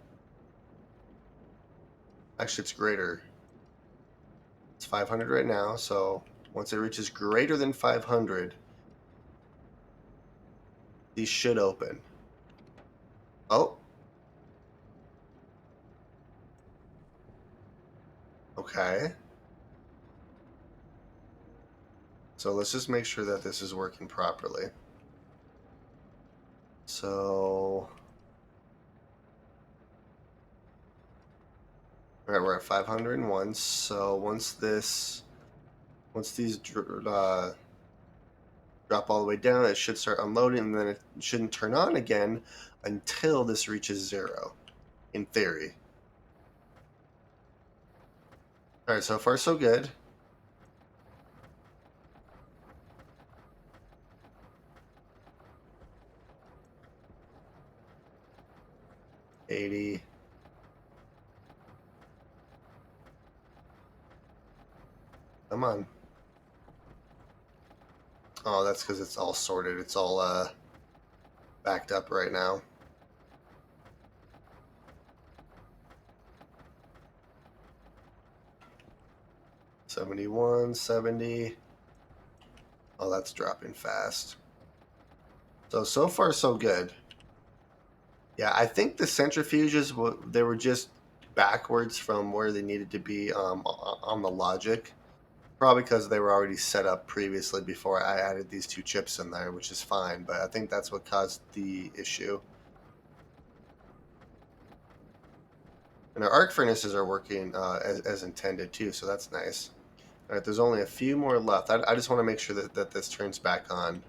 actually it's greater. It's 500 right now, so once it reaches greater than 500, these should open. Oh. Okay. So let's just make sure that this is working properly. So... Alright, we're at 501, so once these drop all the way down, it should start unloading, and then it shouldn't turn on again until this reaches 0, in theory. Alright, so far so good. $80. Come on. Oh, that's because it's all sorted. It's all backed up right now. $71, $70. Oh, that's dropping fast. So far so good. Yeah, I think the centrifuges, they were just backwards from where they needed to be on the logic. Probably because they were already set up previously before I added these 2 chips in there, which is fine. But I think that's what caused the issue. And our arc furnaces are working as intended too, so that's nice. All right, there's only a few more left. I just want to make sure that this turns back on.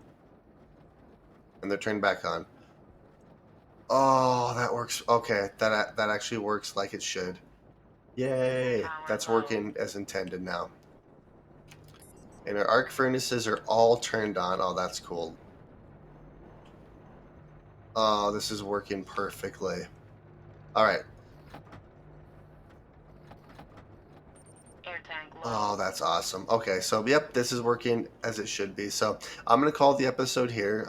And they're turned back on. Oh, that works. Okay, that actually works like it should. Yay! Power That's low. working as intended now. And our arc furnaces are all turned on. Oh, that's cool. Oh, this is working perfectly. All right. Air tank low. Oh, that's awesome. Okay, so yep, this is working as it should be. So I'm gonna call the episode here.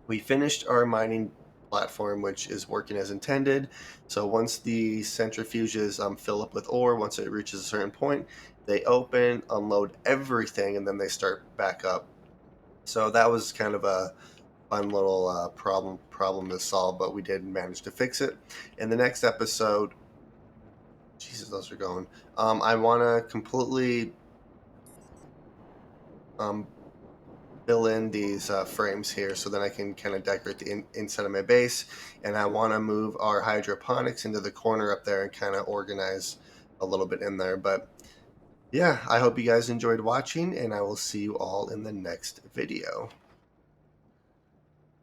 We finished our mining platform, which is working as intended. So once the centrifuges fill up with ore, once it reaches a certain point, they open, unload everything, and then they start back up. So that was kind of a fun little problem to solve, but we did manage to fix it. In the next episode, Jesus, those are going. I want to completely um, fill in these frames here so that I can kind of decorate the inside of my base. And I want to move our hydroponics into the corner up there and kind of organize a little bit in there. But yeah, I hope you guys enjoyed watching, and I will see you all in the next video.